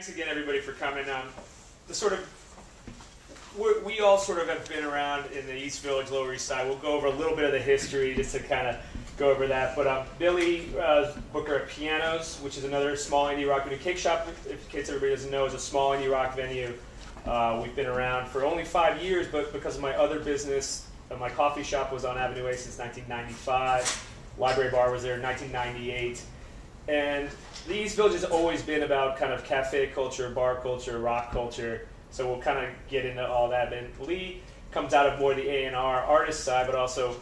Thanks again, everybody, for coming. We all sort of have been around in the East Village, Lower East Side. We'll go over a little bit of the history just to kind of go over that. But Billy Booker at Pianos, which is another small indie rock venue. Cake Shop, in case everybody doesn't know, is a small indie rock venue. We've been around for only 5 years, but because of my other business, my coffee shop was on Avenue A since 1995. Library Bar was there in 1998. And the East Village has always been about kind of cafe culture, bar culture, rock culture. So we'll kind of get into all that. And Leigh comes out of more the A&R artist side, but also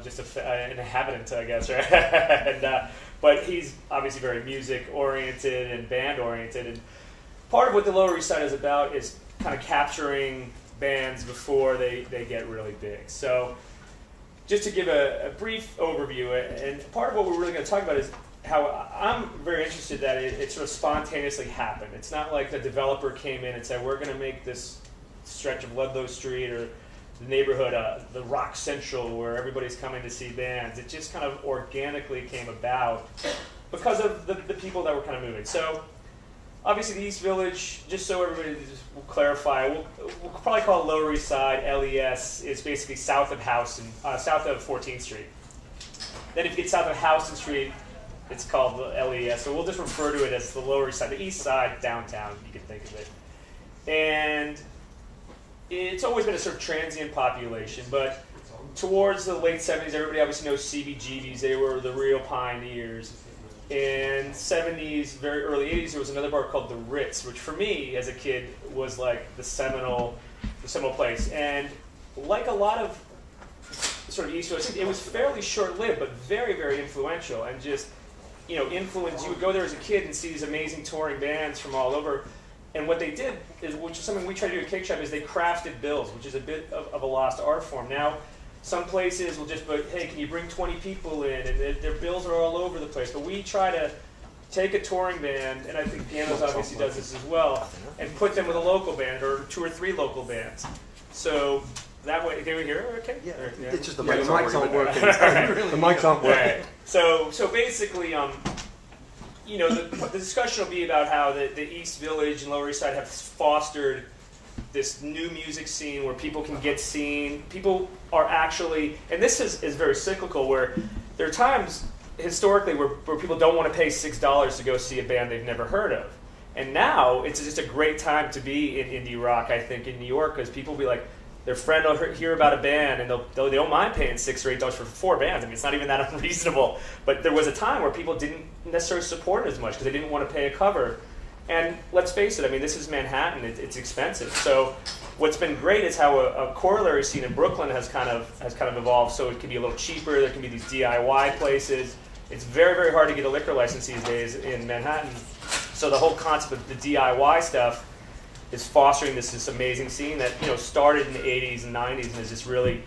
just an inhabitant, I guess, right? But he's obviously very music-oriented and band-oriented. And part of what the Lower East Side is about is kind of capturing bands before they get really big. So just to give a brief overview, and part of what we're really going to talk about is how I'm very interested that it sort of spontaneously happened. It's not like the developer came in and said, we're going to make this stretch of Ludlow Street or the neighborhood, the Rock Central, where everybody's coming to see bands. It just kind of organically came about because of the people that were kind of moving. So obviously the East Village, just so everybody will clarify, we'll probably call it Lower East Side. L.E.S. is basically south of south of 14th Street. Then if you get south of Houston Street, it's called the L.E.S. So we'll just refer to it as the Lower East Side, the East Side, downtown, you can think of it. And it's always been a sort of transient population, but towards the late 70s, everybody obviously knows CBGBs. They were the real pioneers. In 70s, very early 80s, there was another bar called the Ritz, which for me, as a kid, was like the seminal place. And like a lot of sort of East Coast, it was fairly short-lived, but very, very influential, and just, you know, influence. You would go there as a kid and see these amazing touring bands from all over. And what they did, which is something we try to do at Cake Shop, is they crafted bills, which is a bit of a lost art form. Now, some places will just put, hey, can you bring 20 people in? And their bills are all over the place. But we try to take a touring band, and I think Pianos obviously does this as well, and put them with a local band or 2 or 3 local bands. So that way, can we hear it okay? Yeah, yeah. It's just the mics aren't working. The mics aren't working. Right. So basically, you know, the discussion will be about how the East Village and Lower East Side have fostered this new music scene where people can get seen. People are actually, and this is very cyclical, where there are times historically where people don't want to pay $6 to go see a band they've never heard of. And now it's just a great time to be in indie rock, I think, in New York, because people will be like, their friend will hear about a band, and they don't mind paying $6 or $8 for 4 bands. I mean, it's not even that unreasonable. But there was a time where people didn't necessarily support it as much because they didn't want to pay a cover. And let's face it, I mean, this is Manhattan. It's expensive. So what's been great is how a corollary scene in Brooklyn has kind of evolved. So it can be a little cheaper. There can be these DIY places. It's very, very hard to get a liquor license these days in Manhattan. So the whole concept of the DIY stuff is fostering this amazing scene that, you know, started in the 80s and 90s and has just really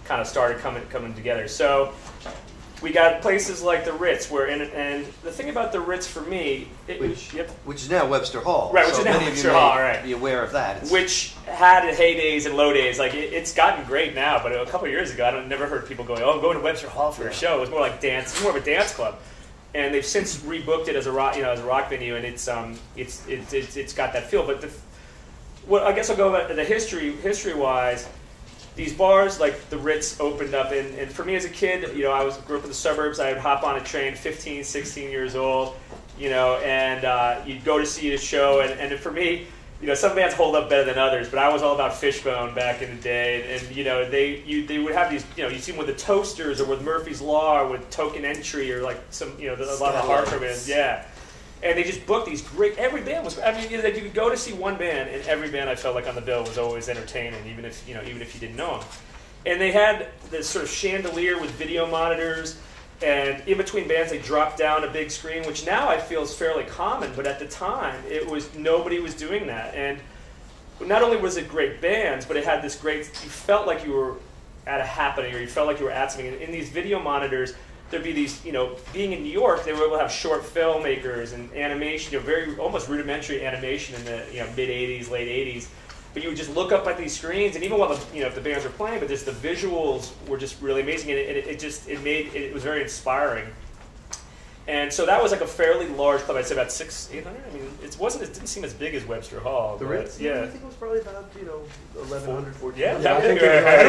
kind of started coming together. So we got places like the Ritz, and the thing about the Ritz for me, which is now Webster Hall. Right, which so is now many Webster of you Hall, may right. be aware of that. Which had heydays and low days. Like it's gotten great now, but a couple of years ago, I never heard people going, "Oh, I'm going to Webster Hall for a show." It was more like dance. It's more of a dance club. And they've since rebooked it as a rock venue, and it's got that feel. But well, I guess I'll go about the history-wise. These bars, like the Ritz, opened up, and for me as a kid, you know, I grew up in the suburbs. I would hop on a train, 15, 16 years old, you know, and you'd go to see a show, and for me, you know, some bands hold up better than others, but I was all about Fishbone back in the day, and you know, they would have these, you know, you see them with the Toasters or with Murphy's Law or with Token Entry or like some, you know, a lot of the hardcore bands, yeah. And they just booked these great. Every band was. I mean, you know, you could go to see one band, and every band I felt like on the bill was always entertaining, even if you didn't know them. And they had this sort of chandelier with video monitors, and in between bands they dropped down a big screen, which now I feel is fairly common. But at the time, nobody was doing that. And not only was it great bands, but it had this great. You felt like you were at a happening, or you felt like you were at something. And in these video monitors, there'd be these, you know, being in New York, they were able to have short filmmakers and animation, you know, very almost rudimentary animation in the, you know, mid 80s, late 80s. But you would just look up at these screens, and even while the, you know, if the bands were playing, but just the visuals were just really amazing, and it was very inspiring. And so that was like a fairly large club. I'd say about 600-800. I mean, it didn't seem as big as Webster Hall. The Ritz? Yeah. I think it was probably about 1,100, 1,400. Yeah, I think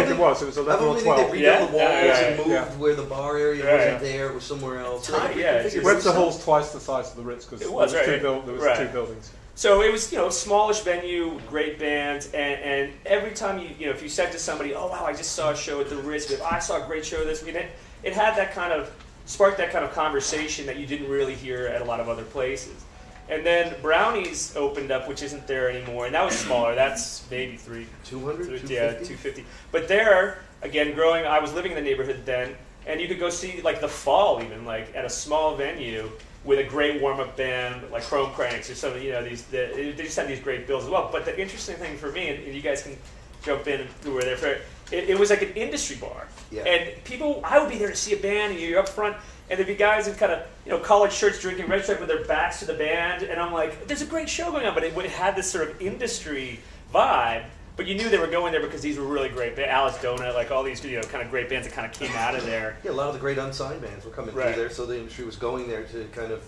it was. It was 11 or 12. I don't think they redone the walls and moved Yeah. where the bar area wasn't there. It was somewhere else. Webster Hall's twice the size of the Ritz because there was two buildings. So it was, a smallish venue, great bands, and every time if you said to somebody, "Oh wow, I just saw a show at the Ritz," I saw a great show this weekend. It had that kind of sparked that kind of conversation that you didn't really hear at a lot of other places. And then Brownie's opened up, which isn't there anymore, and that was smaller. That's maybe 200, yeah, 250. But there, again, growing, I was living in the neighborhood then, and you could go see like the Fall even, like at a small venue with a great warm-up band, like Chrome Cranks or something. They just had these great bills as well. But the interesting thing for me, and you guys can jump in who were there for it was like an industry bar. Yeah. And people, I would be there to see a band, and you're up front, and there'd be guys in kind of, collared shirts drinking Red Stripe with their backs to the band, and I'm like, there's a great show going on, but it had this sort of industry vibe, but you knew they were going there because these were really great bands. Alice Donut, like all these, kind of great bands that kind of came out of there. Yeah, a lot of the great unsigned bands were coming through there, so the industry was going there to kind of,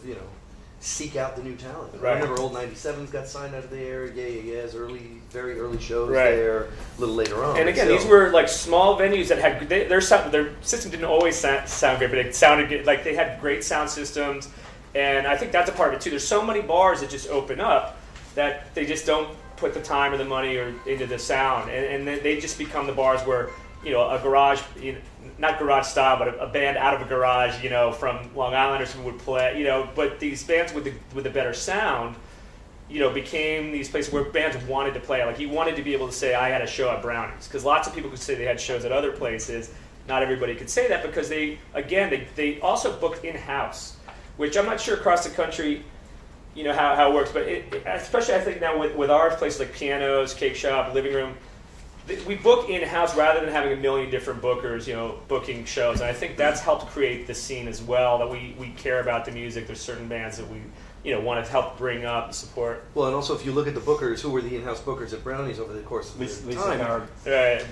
seek out the new talent. Right. I remember Old 97s got signed out of there, Yeah's very early shows there, a little later on. And again, these were like small venues that had, their system didn't always sound great, but it sounded good. Like they had great sound systems, and I think that's a part of it too. There's so many bars that just open up that they just don't put the time or the money into the sound, and they just become the bars where, a garage, not garage style, but a band out of a garage, from Long Island or something would play, but these bands with the better sound, became these places where bands wanted to play. Like you wanted to be able to say, I had a show at Brownie's, because lots of people could say they had shows at other places. Not everybody could say that because they also booked in-house, which I'm not sure across the country, how it works, but especially I think now with our places like pianos, cake shop, living room, we book in-house rather than having a million different bookers, booking shows. And I think that's helped create the scene as well, that we care about the music. There's certain bands that we, want to help bring up and support. Well, and also if you look at the bookers, who were the in-house bookers at Brownie's over the course of the time.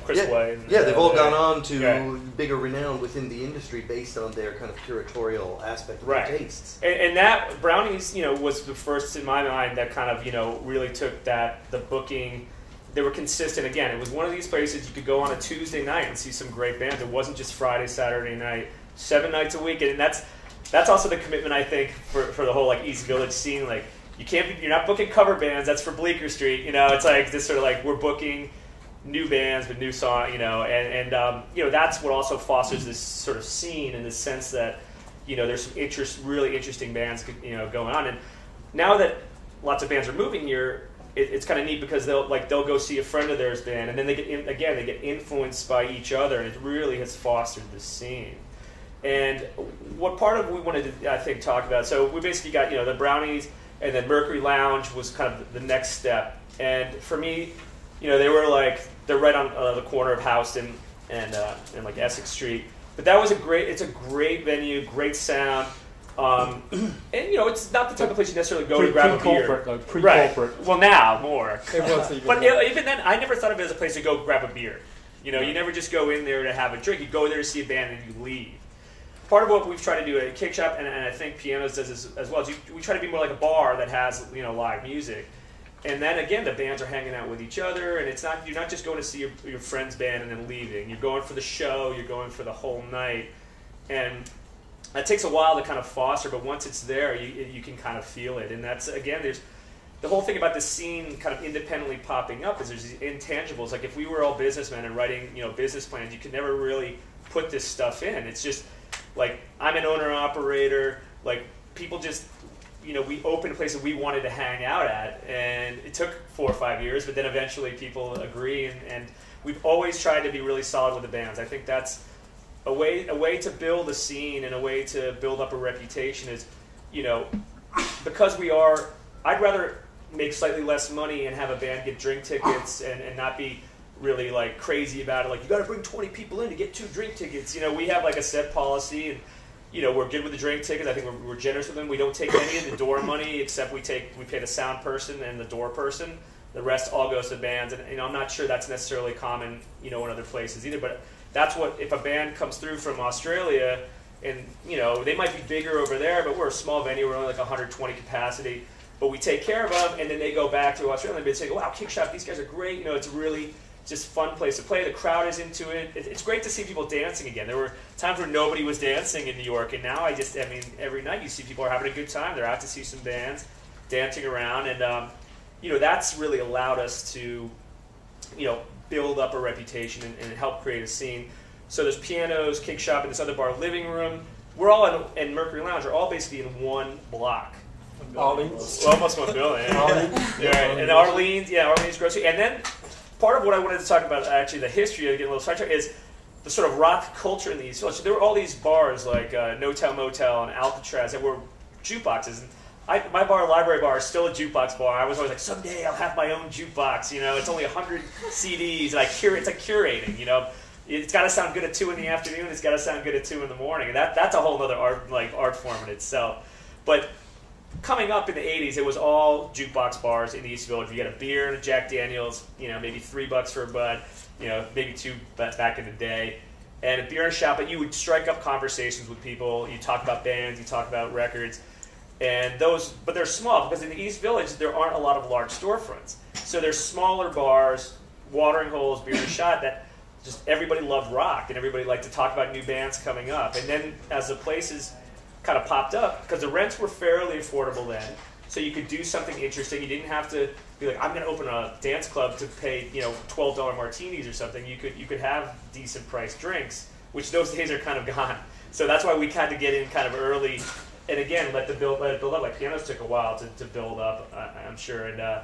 Chris White. They've all gone on to bigger renown within the industry based on their kind of curatorial aspect of their tastes. And that, Brownie's, was the first in my mind that kind of, really took the booking. They were consistent. Again, it was one of these places you could go on a Tuesday night and see some great bands. It wasn't just Friday, Saturday night, 7 nights a week. And that's also the commitment, I think, for the whole like East Village scene. Like you're not booking cover bands. That's for Bleecker Street. It's like this sort of like we're booking new bands with new songs. And that's what also fosters this sort of scene in the sense that there's some really interesting bands going on. And now that lots of bands are moving here, it's kind of neat because they'll go see a friend of theirs band, and then they get influenced by each other, and it really has fostered this scene. And what part of we wanted to, I think, talk about, so we basically got the Brownies, and then Mercury Lounge was kind of the next step. And for me, they're right on the corner of Houston and like Essex Street. But that was it's a great venue, great sound. And it's not the type of place you necessarily go to grab a beer. Pre-corporate. Well, now more. It was even but more. Even then, I never thought of it as a place to go grab a beer. You never just go in there to have a drink. You go there to see a band and you leave. Part of what we've tried to do at Cake Shop, and I think Pianos does this as well, is we try to be more like a bar that has live music. And then again, the bands are hanging out with each other, and you're not just going to see your friend's band and then leaving. You're going for the show. You're going for the whole night, and that takes a while to kind of foster. But once it's there, you can kind of feel it. And that's there's the whole thing about this scene kind of independently popping up is there's these intangibles. Like if we were all businessmen and writing business plans, you could never really put this stuff in. It's just like I'm an owner operator. Like people just. We opened a place that we wanted to hang out at, and it took 4 or 5 years, but then eventually people agree, and we've always tried to be really solid with the bands. I think that's a way to build a scene and a way to build up a reputation is, because I'd rather make slightly less money and have a band get drink tickets and not be really like crazy about it. Like, you got to bring 20 people in to get 2 drink tickets. We have like a set policy, and we're good with the drink tickets. I think we're generous with them. We don't take any of the door money, except we pay the sound person and the door person. The rest all goes to the bands, and I'm not sure that's necessarily common, in other places either. But that's what, if a band comes through from Australia, And, you know, they might be bigger over there, but we're a small venue. We're only like 120 capacity. But we take care of them, and then they go back to Australia and they say, wow, Kick Shop, these guys are great. You know, it's a really just fun place to play. The crowd is into it. It's great to see people dancing again. There were times where nobody was dancing in New York, and now I mean, every night you see people are having a good time. They're out to see some bands dancing around, and, you know, that's really allowed us to, you know, build up a reputation and help create a scene. So there's Pianos, Kick Shop, and this other bar, Living Room. We're all in Mercury Lounge are all basically in one block. Arlene's. Almost 1 billion. And Arlene's grocery. And then part of what I wanted to talk about, actually, the history, to get a little sidetracked, is the sort of rock culture in the East Village. There were all these bars like No Tell Motel and Alcatraz that were jukeboxes. And my bar, Library Bar, is still a jukebox bar. I was always like, someday I'll have my own jukebox. You know, it's only 100 CDs. And it's like curating, you know. It's got to sound good at 2 in the afternoon. It's got to sound good at 2 in the morning. And that's a whole other art form in itself. But coming up in the 80s, it was all jukebox bars in the East Village. You get a beer and a Jack Daniels, you know, maybe $3 for a bud, you know, maybe $2 back in the day, and a beer and a shop. But you would strike up conversations with people. You talk about bands, you talk about records, and but they're small because in the East Village there aren't a lot of large storefronts. So there's smaller bars, watering holes, beer and a shot that just everybody loved rock and everybody liked to talk about new bands coming up. And then as the places kind of popped up, because the rents were fairly affordable then, so you could do something interesting. You didn't have to be like, I'm going to open a dance club to pay, you know, $12 martinis or something. You could have decent priced drinks, which those days are kind of gone. So that's why we had to get in kind of early, and again let it build up. Like Pianos took a while to build up, I'm sure, and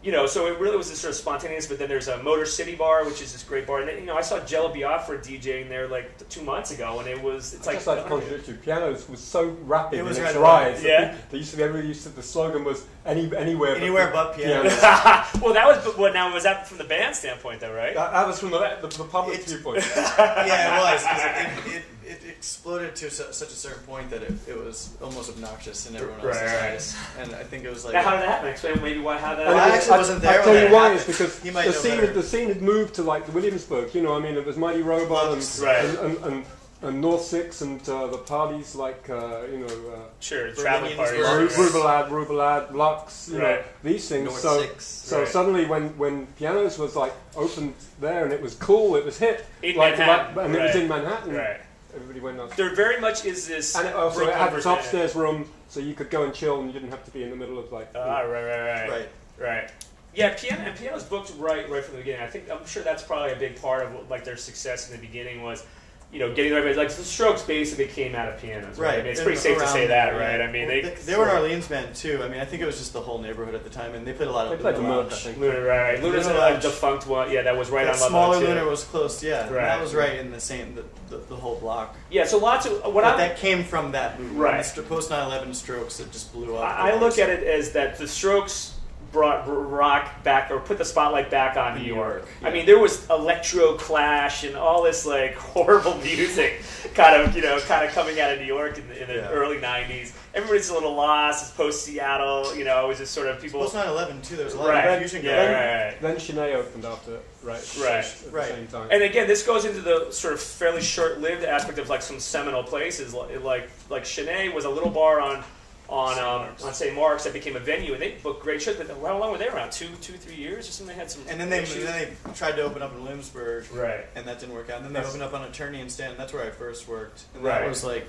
you know, so it really was this sort of spontaneous. But then there's a Motor City Bar, which is this great bar. And then, you know, I saw Jello Biafra DJing there like 2 months ago, and it's like. Just like to contradict you, Pianos was so rapid in its right rise. Yeah. Everybody used to. The slogan was anywhere but Pianos. Well, that was. What now was that from the band standpoint, though, right? That was from the public viewpoint. Yeah, it was. 'Cause it exploded to such a certain point that it was almost obnoxious in everyone else's eyes. And I think it was like. Now, how did that happen? Explain maybe how that. Well, I actually wasn't there. I'll tell you why. It's because the scene had moved to like Williamsburg. You know, I mean, it was Mighty Robot and North Six and the parties like traveling parties, Rubalad, Lux, you know, these things. North So suddenly when Pianos was like opened there and it was cool, it was hit, in Manhattan, and it was in Manhattan. Right. Everybody went nuts. There very much is this. And it also had this upstairs room, so you could go and chill, and you didn't have to be in the middle of like. Right. Yeah, Piano's booked right from the beginning. I'm sure that's probably a big part of like their success in the beginning was, you know, getting everybody like the Strokes basically came out of Pianos. Right. I mean, it's pretty safe to say that, right? I mean, they were an Orleans band too. I mean, I think it was just the whole neighborhood at the time, and they played a lot of. They played the Lounge. Right. Luna's a defunct one. Yeah, that was right on. Smaller Luna was close. Yeah, right. That was right in the same the whole block. Yeah, so lots of that came from that movement. Right. Post 9/11 Strokes, it just blew up. I look at it as that the Strokes brought rock back, or put the spotlight back on New York. Yeah. I mean, there was Electro Clash and all this like horrible music kind of coming out of New York in the early 90s. Everybody's a little lost. It's post Seattle, you know, it was just sort of people. Post 9/11 too. There was a lot of confusion going on. Then Shanae opened after, at the same time. And again, this goes into the sort of fairly short-lived aspect of like some seminal places, like Shanae was a little bar on St. Mark's that became a venue, and they booked great shows. But how long were they around? 2-3 years or something? They had some. And then they tried to open up in Williamsburg, right? And that didn't work out. And then they opened up on Attorney and Stand. That's where I first worked. And right. That was like,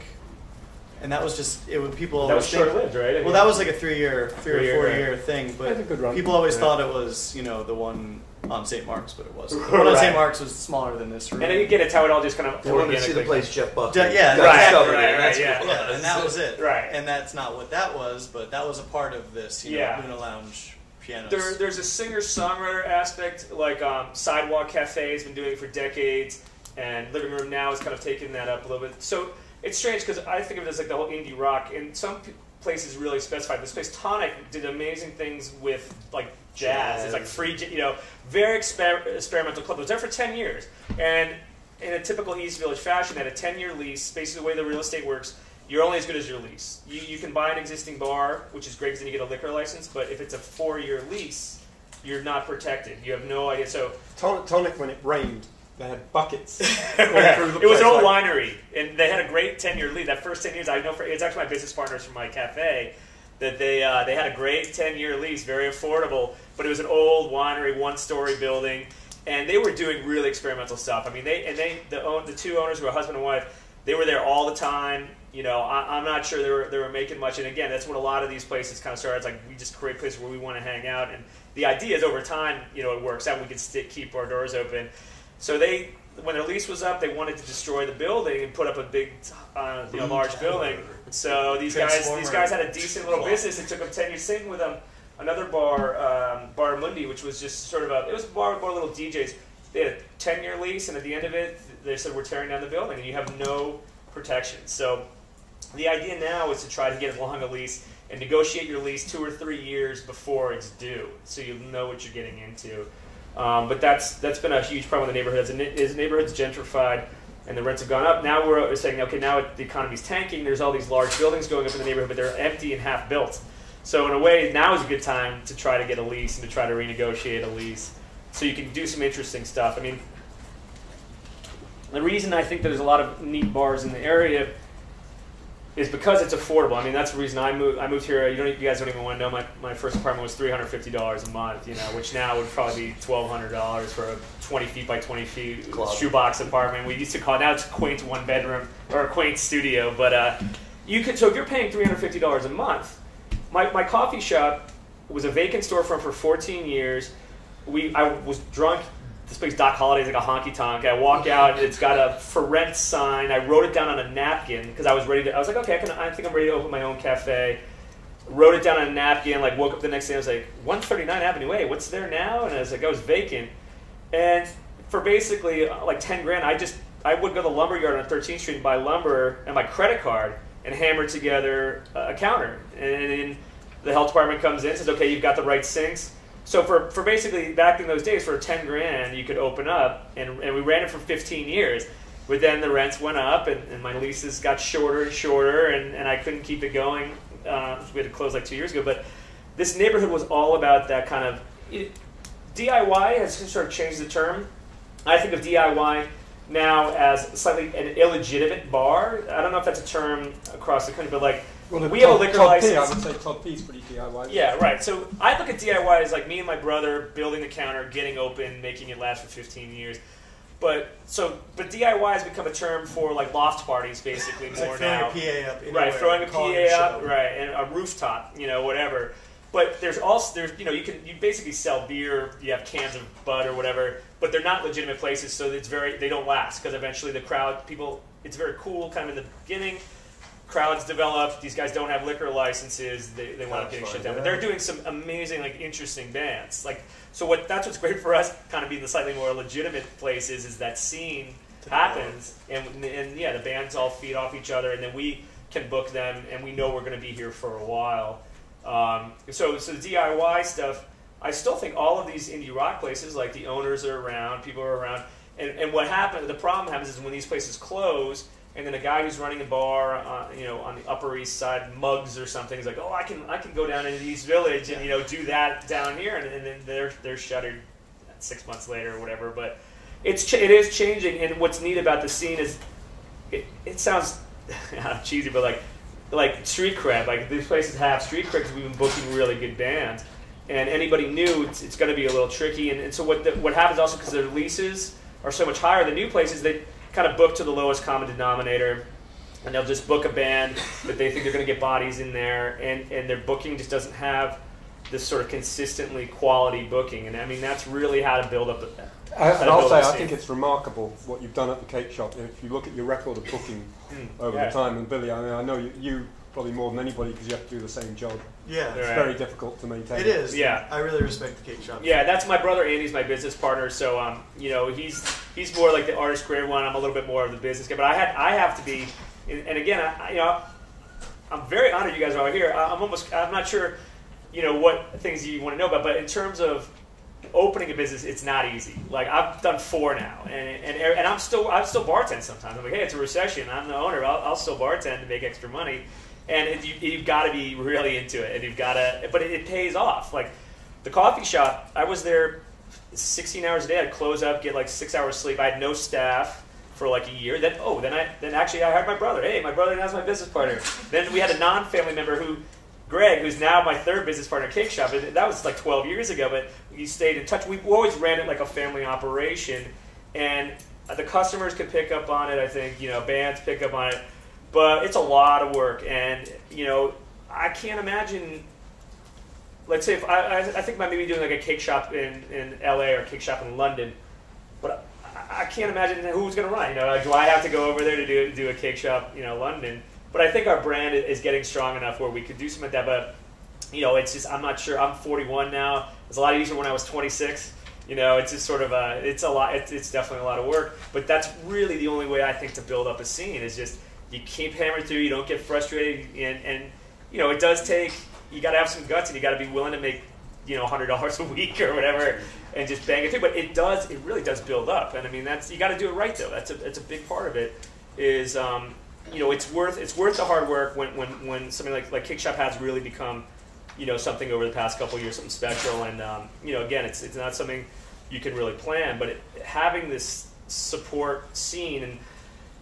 and that was just it. Would people? That was short-lived, right? Well, that was like a 3 or 4 year thing. But people always thought it was, you know, the one on St. Mark's, but it wasn't. The one on St. Mark's was smaller than this room. And again, it's how it all just kind of. They wanted to see the place Jeff Buckley. Right. And that was it. Right. And that's not what that was, but that was a part of this, you know, Luna Lounge Pianos. There's a singer-songwriter aspect, like Sidewalk Cafe has been doing it for decades, and Living Room Now has kind of taken that up a little bit. So it's strange because I think of it as like the whole indie rock, and some places really specify. This place, Tonic, did amazing things with like jazz. It's like free, you know, very experimental club. It was there for 10 years, and in a typical East Village fashion, at a 10-year lease, basically the way the real estate works, you're only as good as your lease. You can buy an existing bar, which is great because then you get a liquor license, but if it's a 4-year lease, you're not protected. You have no idea. So Tonic, when it rained, They had buckets. It was an old winery, and they had a great 10-year lease. That first 10 years, I know it's actually my business partners from my cafe, that they had a great 10-year lease, very affordable, but it was an old winery, one-story building, and they were doing really experimental stuff. I mean, the two owners were a husband and wife. They were there all the time. I'm not sure they were making much. And again, that's what a lot of these places kind of started. It's like we just create places where we want to hang out. And the idea is over time, it works out. We can keep our doors open. So when their lease was up, they wanted to destroy the building and put up a big, large building. So these guys had a decent little business. It took them 10 years. Same with another bar, Bar Mundi, which was just sort of it was a bar with more little DJs. They had a 10-year lease, and at the end of it, they said, we're tearing down the building, and you have no protection. So the idea now is to try to get as long a lease and negotiate your lease 2 or 3 years before it's due, so you know what you're getting into. But that's been a huge problem in the neighborhood. As the neighborhood's gentrified and the rents have gone up, now we're saying, okay, now the economy's tanking, there's all these large buildings going up in the neighborhood, but they're empty and half built. So in a way, now is a good time to try to get a lease and to try to renegotiate a lease so you can do some interesting stuff. I mean, the reason I think there's a lot of neat bars in the area is because it's affordable. I mean, that's the reason I moved here. You guys don't even want to know. My first apartment was $350 a month, which now would probably be $1,200 for a 20 feet by 20 feet shoebox apartment. We used to call it, now it's a quaint one bedroom or a quaint studio. But so if you're paying $350 a month, my coffee shop was a vacant storefront for 14 years. I was drunk. This place, Doc Holliday's like a honky tonk. I walk out, and it's got a for rent sign. I wrote it down on a napkin because I was ready to. I was like, okay, I think I'm ready to open my own cafe. Wrote it down on a napkin. Like woke up the next day, I was like, 139 Avenue A. What's there now? And I was like, I was vacant. And for basically like 10 grand, I would go to the lumber yard on 13th Street and buy lumber and my credit card and hammer together a counter. And then the health department comes in and says, okay, you've got the right sinks. So for basically back in those days, for 10 grand, you could open up, and we ran it for 15 years. But then the rents went up, and my leases got shorter and shorter, and I couldn't keep it going. We had to close like 2 years ago. But this neighborhood was all about that kind of DIY has sort of changed the term. I think of DIY now as slightly an illegitimate bar. I don't know if that's a term across the country, but like. Well, we have a liquor license. I would say Todd P's pretty DIY. Yeah, right. So I look at DIY as like me and my brother building the counter, getting open, making it last for 15 years. But DIY has become a term for like loft parties, basically more like now. Throwing a PA up, right? Throwing a PA up, right, and a rooftop, whatever. But there's you basically sell beer, you have cans of Bud or whatever, but they're not legitimate places, so they don't last because eventually the crowd, it's very cool, kind of in the beginning. Crowds develop. These guys don't have liquor licenses. They wind up getting shut down. But they're doing some amazing, like, interesting bands. Like, so that's what's great for us, kind of being the slightly more legitimate places, is that scene happens, and the bands all feed off each other, and then we can book them, and we know we're going to be here for a while. So the DIY stuff, I still think all of these indie rock places, like the owners are around, people are around, and what happens, the problem happens is when these places close. And then a guy who's running a bar, on the Upper East Side, Mugs or something, is like, oh, I can go down into the East Village and do that down here, and then they're shuttered 6 months later or whatever. But it is changing, and what's neat about the scene is it sounds cheesy, but like street cred. Like these places have street cred because we've been booking really good bands, and anybody new, it's going to be a little tricky. And so what happens also because their leases are so much higher than new places, they kind of book to the lowest common denominator, and they'll just book a band that they think they're going to get bodies in there, and their booking just doesn't have this sort of consistently quality booking. And I mean, that's really how to build up I think it's remarkable what you've done at the cake shop. If you look at your record of booking over the time, and Billy, I know you probably more than anybody because you have to do the same job. Yeah, it's very difficult to maintain. It is. Yeah, I really respect the cake shop. Yeah, that's my brother Andy's my business partner. So he's more like the artist creative one. I'm a little bit more of the business guy. But I have to be, and again, I'm very honored you guys are here. I'm not sure, what things you want to know about, but in terms of opening a business, it's not easy. Like I've done 4 now, and I'm still bartend sometimes. I'm like, hey, it's a recession. I'm the owner. I'll still bartend to make extra money. And you've got to be really into it, and but it pays off. Like the coffee shop, I was there 16 hours a day. I'd close up, get like 6 hours sleep. I had no staff for like a year. Then actually I hired my brother. Hey, my brother now's my business partner. Then we had a non-family member Greg, who's now my third business partner, Cake Shop. That was like 12 years ago, but we stayed in touch. We always ran it like a family operation, and the customers could pick up on it. I think, bands pick up on it, but it's a lot of work, and I can't imagine. Let's say if I think about maybe doing like a cake shop in L.A. or a cake shop in London, but I can't imagine who's going to run. Do I have to go over there to do a cake shop, London? But I think our brand is getting strong enough where we could do something like that. But it's just, I'm not sure. I'm 41 now. It's a lot easier when I was 26. It's just sort of it's a lot. It's definitely a lot of work. But that's really the only way I think to build up a scene is just you keep hammering through. You don't get frustrated, and it does take. You got to have some guts, and you got to be willing to make $100 a week or whatever, and just bang it through. But it really does build up. And I mean, you got to do it right though. That's a big part of it. Is it's worth the hard work when something like Cake Shop has really become something over the past couple of years, something special, and again, it's not something you can really plan, but having this support scene, and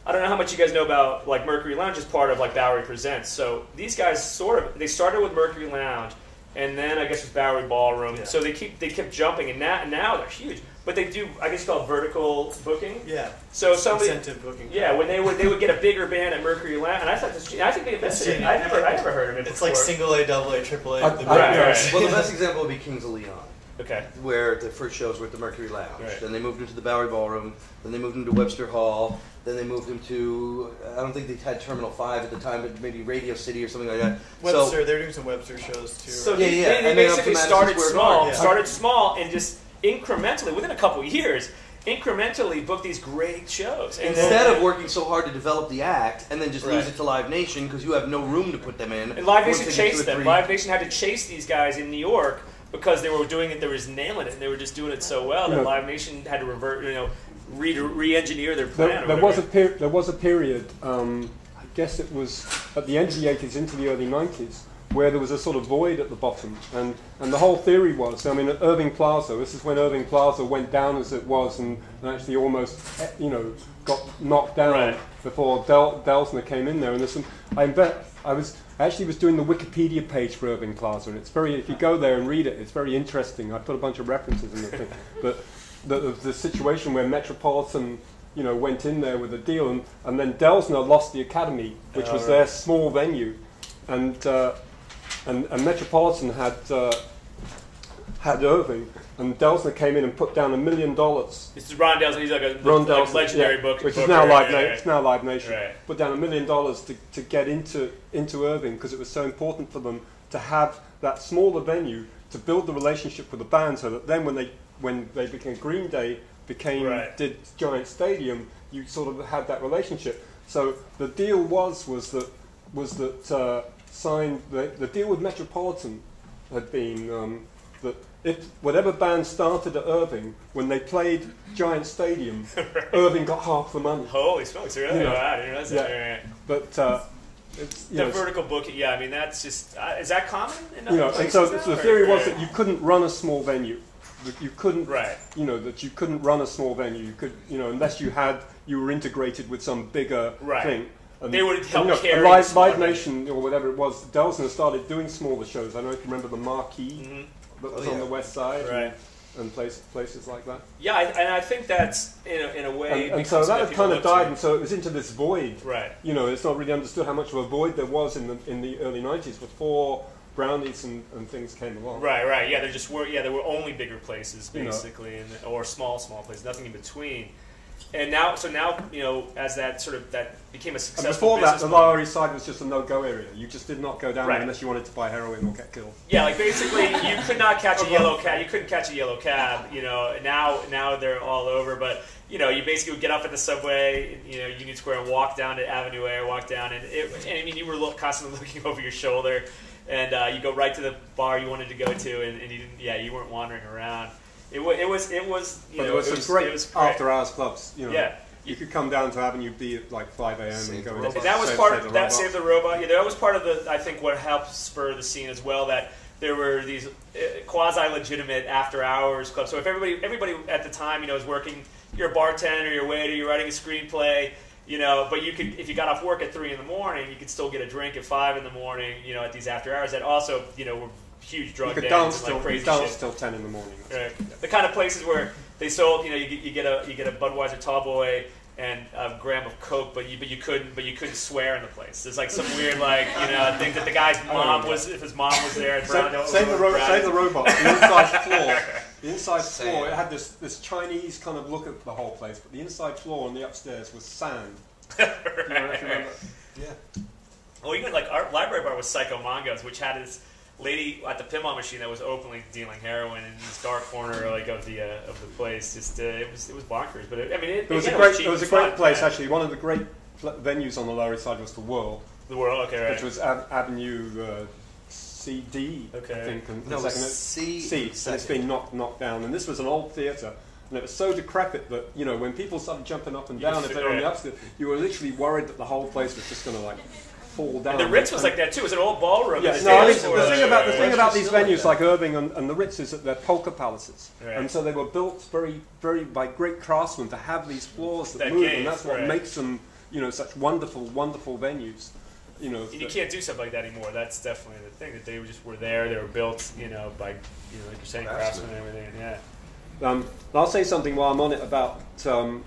I don't know how much you guys know about like Mercury Lounge is part of like Bowery Presents. So these guys they started with Mercury Lounge, and then I guess it was Bowery Ballroom. Yeah. So they kept jumping, and now they're huge. But they do, I guess, called vertical booking. Yeah. So incentive booking. Yeah, when they would get a bigger band at Mercury Lounge, and I think they invented it. I never heard of it. It's before. like single A, double A, triple A. Right. Well, the best example would be Kings of Leon. Okay. Where the first shows were at the Mercury Lounge. Right. Then they moved into the Bowery Ballroom. Then they moved into Webster Hall. Then they moved into, I don't think they had Terminal 5 at the time, but maybe Radio City or something like that. Webster, they're doing some Webster shows too. So right? they basically started small and just incrementally, within a couple of years, incrementally book these great shows. And instead of working so hard to develop the act and then just lose it to Live Nation because you have no room to put them in. And Live Nation chased them. Live Nation had to chase these guys in New York because they were doing it, they were just nailing it, and they were just doing it so well that Live Nation had to revert, re-engineer their plan. There was a period, I guess it was at the end of the 80s into the early 90s, where there was a sort of void at the bottom, and the whole theory was, at Irving Plaza, this is when Irving Plaza went down as it was and actually almost, got knocked down before Delsner came in there, and there's some, I actually was doing the Wikipedia page for Irving Plaza, and it's very, if you go there and read it, it's very interesting. I put a bunch of references in the thing, but the situation where Metropolitan, went in there with a deal, and then Delsner lost the Academy, which was their small venue, and Metropolitan had Irving, and Delsner came in and put down $1 million. This is Ron Delsner. He's like a legendary book, which is now It's now Live Nation. Right. Put down $1 million to get into Irving because it was so important for them to have that smaller venue to build the relationship with the band, so that then when they became Green Day did Giant Stadium, you sort of had that relationship. So the deal was that signed the deal with Metropolitan had been that if whatever band started at Irving, when they played Giant Stadium, Irving got half the money. Holy smokes! Really? Wow, I didn't realize that. Yeah. But it's vertical booking. Yeah, I mean that's just is that common? And so the theory was that you couldn't run a small venue. That you couldn't, that you couldn't run a small venue. You could, unless you were integrated with some bigger thing. And, they would help carry Live Nation or whatever it was. Delsner started doing smaller shows. I don't know if you remember the Marquee that was on the West Side, and places like that. Yeah, and I think that's in a way. And so that had kind of died, and so it was into this void. Right. It's not really understood how much of a void there was in the early 90s before Brownies and things came along. Right. Yeah, there were only bigger places basically, or small places, nothing in between. And now, as that became a successful and before that, business the Lower East Side was just a no-go area. You just did not go down there unless you wanted to buy heroin or get killed. Yeah, like basically, you could not catch a yellow cab. You couldn't catch a yellow cab. Now they're all over. But you basically would get off at the subway, Union Square, and walk down to Avenue A, or walk down, and you were constantly looking over your shoulder, and you go right to the bar you wanted to go to, and you didn't. Yeah, you weren't wandering around. It was great after-hours clubs. Yeah. You could come down to Avenue B at like 5 a.m. and go in. And that was part of that Save the Robot. Yeah, that was part of I think what helped spur the scene as well. That there were these quasi-legitimate after-hours clubs. So if everybody at the time, is working, you're a bartender, you're a waiter, you're writing a screenplay, but you could, if you got off work at 3 in the morning, you could still get a drink at 5 in the morning, at these after-hours that also, were huge drug dens and like crazy shit. Till 10 in the morning. Right. The kind of places where they sold, you get a Budweiser Tall Boy and a gram of Coke, but you couldn't swear in the place. There's like some weird thing that the guy's mom was, if his mom was there. Save the robot. The inside floor. The inside floor. It had this Chinese kind of look at the whole place, but the inside floor and the upstairs was sand. Right. Yeah. Well, even like our library bar was Psycho Mangos, which had this lady at the pinball machine that was openly dealing heroin in this dark corner of the place. Just it was bonkers, but it was a great place actually. One of the great venues on the Lower East Side was the Whirl. The Whirl, okay, right. Which was Avenue CD, okay. I think. And C. And it's been knocked down. And this was an old theatre. And it was so decrepit that, when people started jumping up and down, if they were on the upstairs, you were literally worried that the whole place was just going to fall down. And the Ritz was like that too. It was an old ballroom. Yes, the thing about these venues like Irving and the Ritz is that they're polka palaces. Right. And so they were built very, very by great craftsmen to have these floors that move, and that's what makes them, such wonderful, wonderful venues. You can't do stuff like that anymore. That's definitely the thing, that they were there, they were built, by, like you're saying, craftsmen and everything. Yeah. I'll say something while I'm on it about the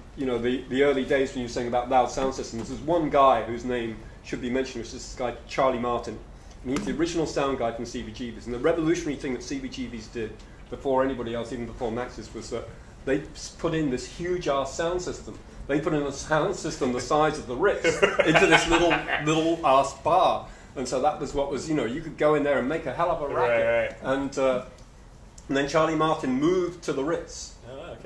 early days when you were saying about loud sound systems. There's one guy whose name should be mentioned, which is this guy Charlie Martin, and he's the original sound guy from CBGBs. And the revolutionary thing that CBGBs did before anybody else, even before Max's, was that they put in this huge ass sound system. They put in a sound system the size of the Ritz into this little ass bar, and so that was what was you could go in there and make a hell of a racket. Right. And then Charlie Martin moved to the Ritz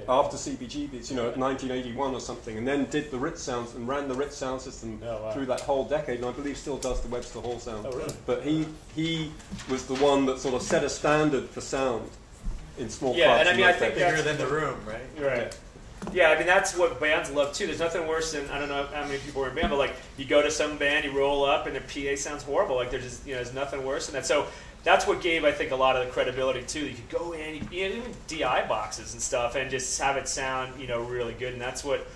after CBGBs, at 1981 or something, and then did the Ritz sounds and ran the Ritz sound system through that whole decade, and I believe still does the Webster Hall sound. Oh, really? But he was the one that sort of set a standard for sound in small clubs. Yeah, and I think bigger than the room, right? Right. Yeah, that's what bands love too. There's nothing worse than, I don't know how many people were in band, but you go to some band, you roll up, and their PA sounds horrible. There's nothing worse than that. So that's what gave, I think, a lot of the credibility too. You could go in, even DI boxes and stuff, and just have it sound, really good. And that's what,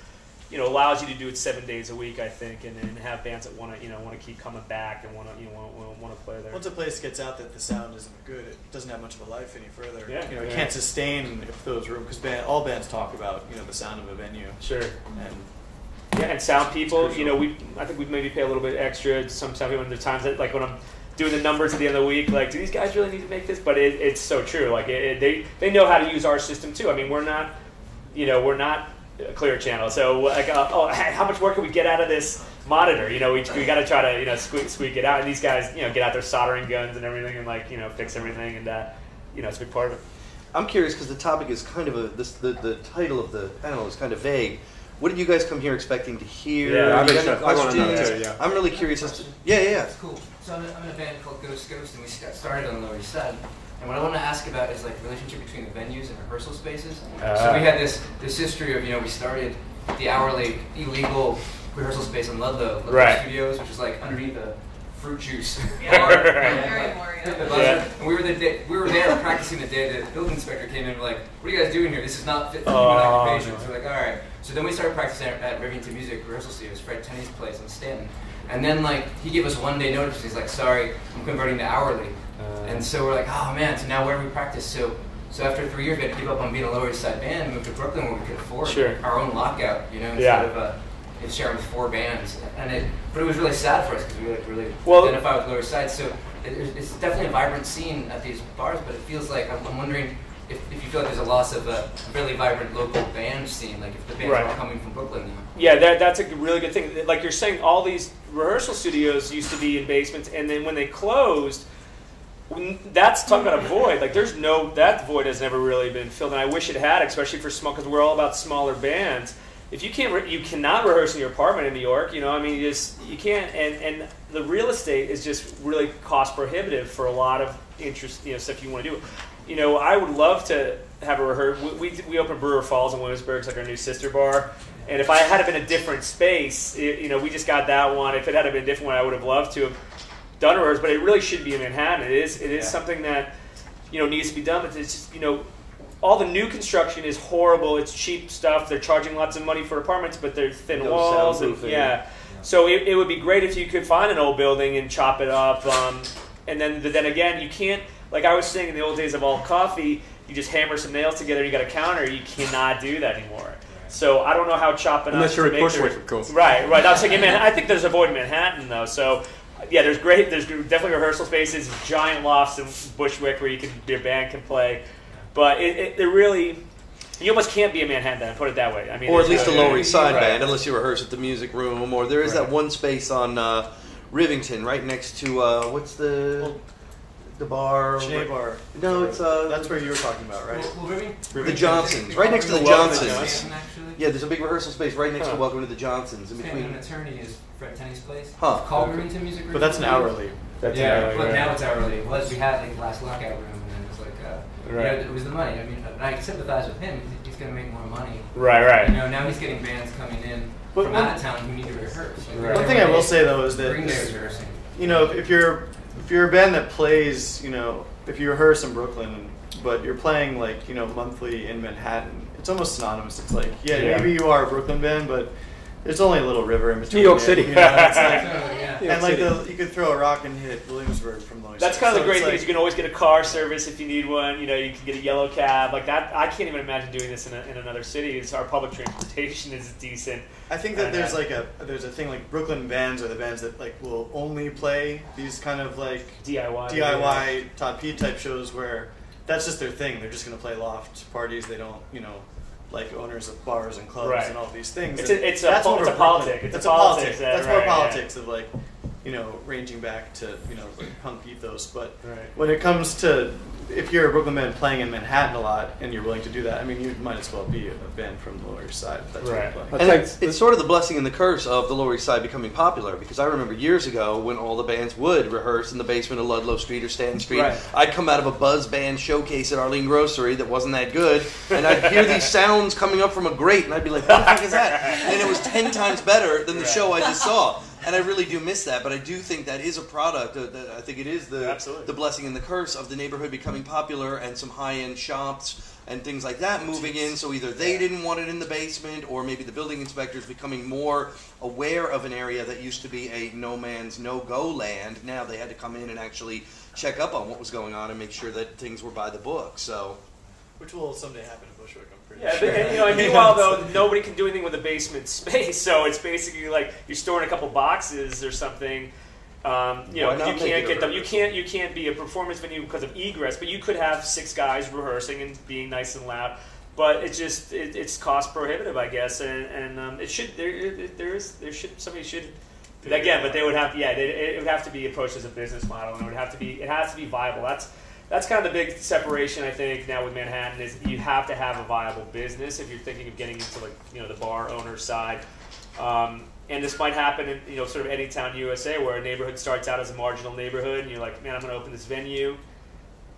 allows you to do it 7 days a week, I think, and have bands that want to keep coming back and want to play there. Once a place gets out that the sound isn't good, it doesn't have much of a life any further. Yeah, it can't sustain if those rooms, because all bands talk about the sound of a venue. Sure. And sound people. I think we maybe pay a little bit extra. Some sound people. There's times that when I'm doing the numbers at the end of the week, do these guys really need to make this? But it's so true. They know how to use our system too. I mean, we're not a Clear Channel, so how much more can we get out of this monitor? We got to try to squeak it out. And these guys get out their soldering guns and everything and fix everything, and it's a big part of it. I'm curious because the topic is kind of the title of the panel is kind of vague. What did you guys come here expecting to hear? Yeah, I want to know too. Yeah. I'm really curious as to. Yeah. That's cool. So I'm in a band called Ghost, and we got started on the Lower East Side. And what I want to ask about is the relationship between the venues and rehearsal spaces. So we had this history of we started the hourly illegal rehearsal space in Ludlow Studios, which is underneath a fruit juice bar. And we were there practicing the day the building inspector came in and what are you guys doing here? This is not fit for human occupation. So we're all right. So then we started practicing at Rivington Music Rehearsal Studios, Fred Tenney's place in Stanton. And then he gave us 1 day notice. He's like, sorry, I'm converting to hourly. And so we're like, oh man, so now where do we practice? So after 3 years, we had to give up on being a Lower East Side band and move to Brooklyn where we could afford our own lockout, instead of sharing with 4 bands. But it was really sad for us because we really identify with Lower East Side. So it's definitely a vibrant scene at these bars, but it feels like, I'm wondering if you feel like there's a loss of a really vibrant local band scene, if the bands are all coming from Brooklyn now. Yeah, that's a really good thing. Like you're saying, all these rehearsal studios used to be in basements, and then when they closed, that's talking about a void. That void has never really been filled, and I wish it had, especially for small, because we're all about smaller bands. If you cannot rehearse in your apartment in New York. You can't, and the real estate is just really cost prohibitive for a lot of interest, stuff you want to do. I would love to have a rehearsal. We opened Brewer Falls in Williamsburg, it's like our new sister bar. And if I had been a different space, we just got that one. If it had been a different one, I would have loved to have done a rehearsal. But it really should be in Manhattan. It is something that needs to be done. But it's just, all the new construction is horrible. It's cheap stuff. They're charging lots of money for apartments, but they're thin walls. And, so it would be great if you could find an old building and chop it up. And then again, you can't, like I was saying in the old days of all coffee, you just hammer some nails together, you got a counter. You cannot do that anymore. So I don't know how chopping unless up. You're at Bushwick, of course. Right. I was thinking, I think there's a void in Manhattan though. So yeah, there's definitely rehearsal spaces, giant lofts in Bushwick where your band can play. But it really, you almost can't be in Manhattan then, put it that way. I mean, or at least a Lower East Side band, unless you rehearse at the Music Room, or there is that one space on Rivington, right next to what's the bar? Cheney Bar. No, it's that's where you were talking about, right? The Johnsons, right next to the Johnsons. Yeah, there's a big rehearsal space right next to Welcome to the Johnsons. In between. An attorney is Fred Tenney's place. Huh. It's called Rivington Music Room. But that's an hourly. But now it's hourly. It was, we had like the last lockout room, and then it was like, it was the money. I mean, I sympathize with him. He's going to make more money. Right. Now he's getting bands coming in from out of town who need to rehearse. Like, one thing I will say though is that Green Day was rehearsing. If you're a band that plays, if you rehearse in Brooklyn, but you're playing like monthly in Manhattan, it's almost synonymous. It's like maybe you are a Brooklyn band, but there's only a little river in between. New York City. It's like, you could throw a rock and hit Williamsburg from Lower East Side. That's kind of the great thing is you can always get a car service if you need one. You can get a yellow cab like that. I can't even imagine doing this in another city. Our public transportation is decent. I think that there's a thing like Brooklyn bands are the bands that like will only play these kind of like DIY Todd Pete type shows where that's just their thing. They're just going to play loft parties. They don't like owners of bars and clubs and all these things. It's a politics. It's a politics. That's more politics of like, ranging back to like punk ethos. But when it comes to if you're a Brooklyn band playing in Manhattan a lot and you're willing to do that, I mean, you might as well be a band from the Lower East Side. If that's what you're playing. And it's sort of the blessing and the curse of the Lower East Side becoming popular, because I remember years ago when all the bands would rehearse in the basement of Ludlow Street or Stanton Street. I'd come out of a buzz band showcase at Arlene Grocery that wasn't that good, and I'd hear these sounds coming up from a grate, and I'd be like, what the fuck is that? And it was 10 times better than the show I just saw. And I really do miss that, but I do think that is a product. I think it is the blessing and the curse of the neighborhood becoming popular and some high-end shops and things like that moving in. So either they didn't want it in the basement, or maybe the building inspectors becoming more aware of an area that used to be a no man's no-go land. Now they had to come in and actually check up on what was going on and make sure that things were by the book. So, which will someday happen in Bushwick. And meanwhile, though, nobody can do anything with a basement space, so it's basically like you're storing a couple boxes or something. You can't get them. You can't be a performance venue because of egress, but you could have 6 guys rehearsing and being nice and loud. But it's cost prohibitive, I guess, and it should somebody should again, but they would have it would have to be approached as a business model, and it has to be viable. That's kind of the big separation, I think, now with Manhattan is you have to have a viable business if you're thinking of getting into the bar owner side. And this might happen in sort of any town USA where a neighborhood starts out as a marginal neighborhood, and you're like, man, I'm going to open this venue.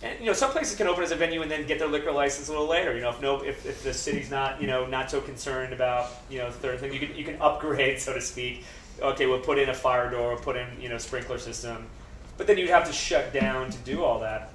And some places can open as a venue and then get their liquor license a little later. If the city's not not so concerned about the third thing, you can upgrade, so to speak. Okay, we'll put in a fire door, we'll put in sprinkler system, but then you'd have to shut down to do all that.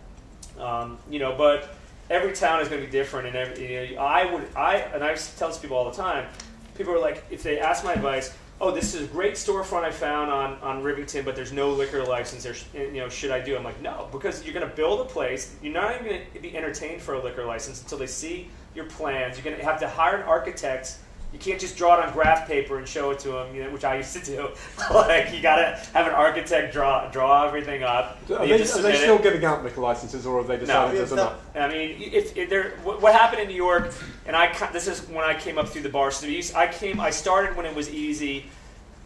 But every town is going to be different, and I tell this to people all the time. People are like, if they ask my advice, oh, this is a great storefront I found on Rivington, but there's no liquor license. Should I do it? I'm like, no, because you're going to build a place. You're not even going to be entertained for a liquor license until they see your plans. You're going to have to hire an architect. You can't just draw it on graph paper and show it to them, which I used to do. Like, you got to have an architect draw everything up. Are they still giving out liquor licenses, or have they decided there's enough? I mean, what happened in New York, and this is when I came up through the bar. So I started when it was easy.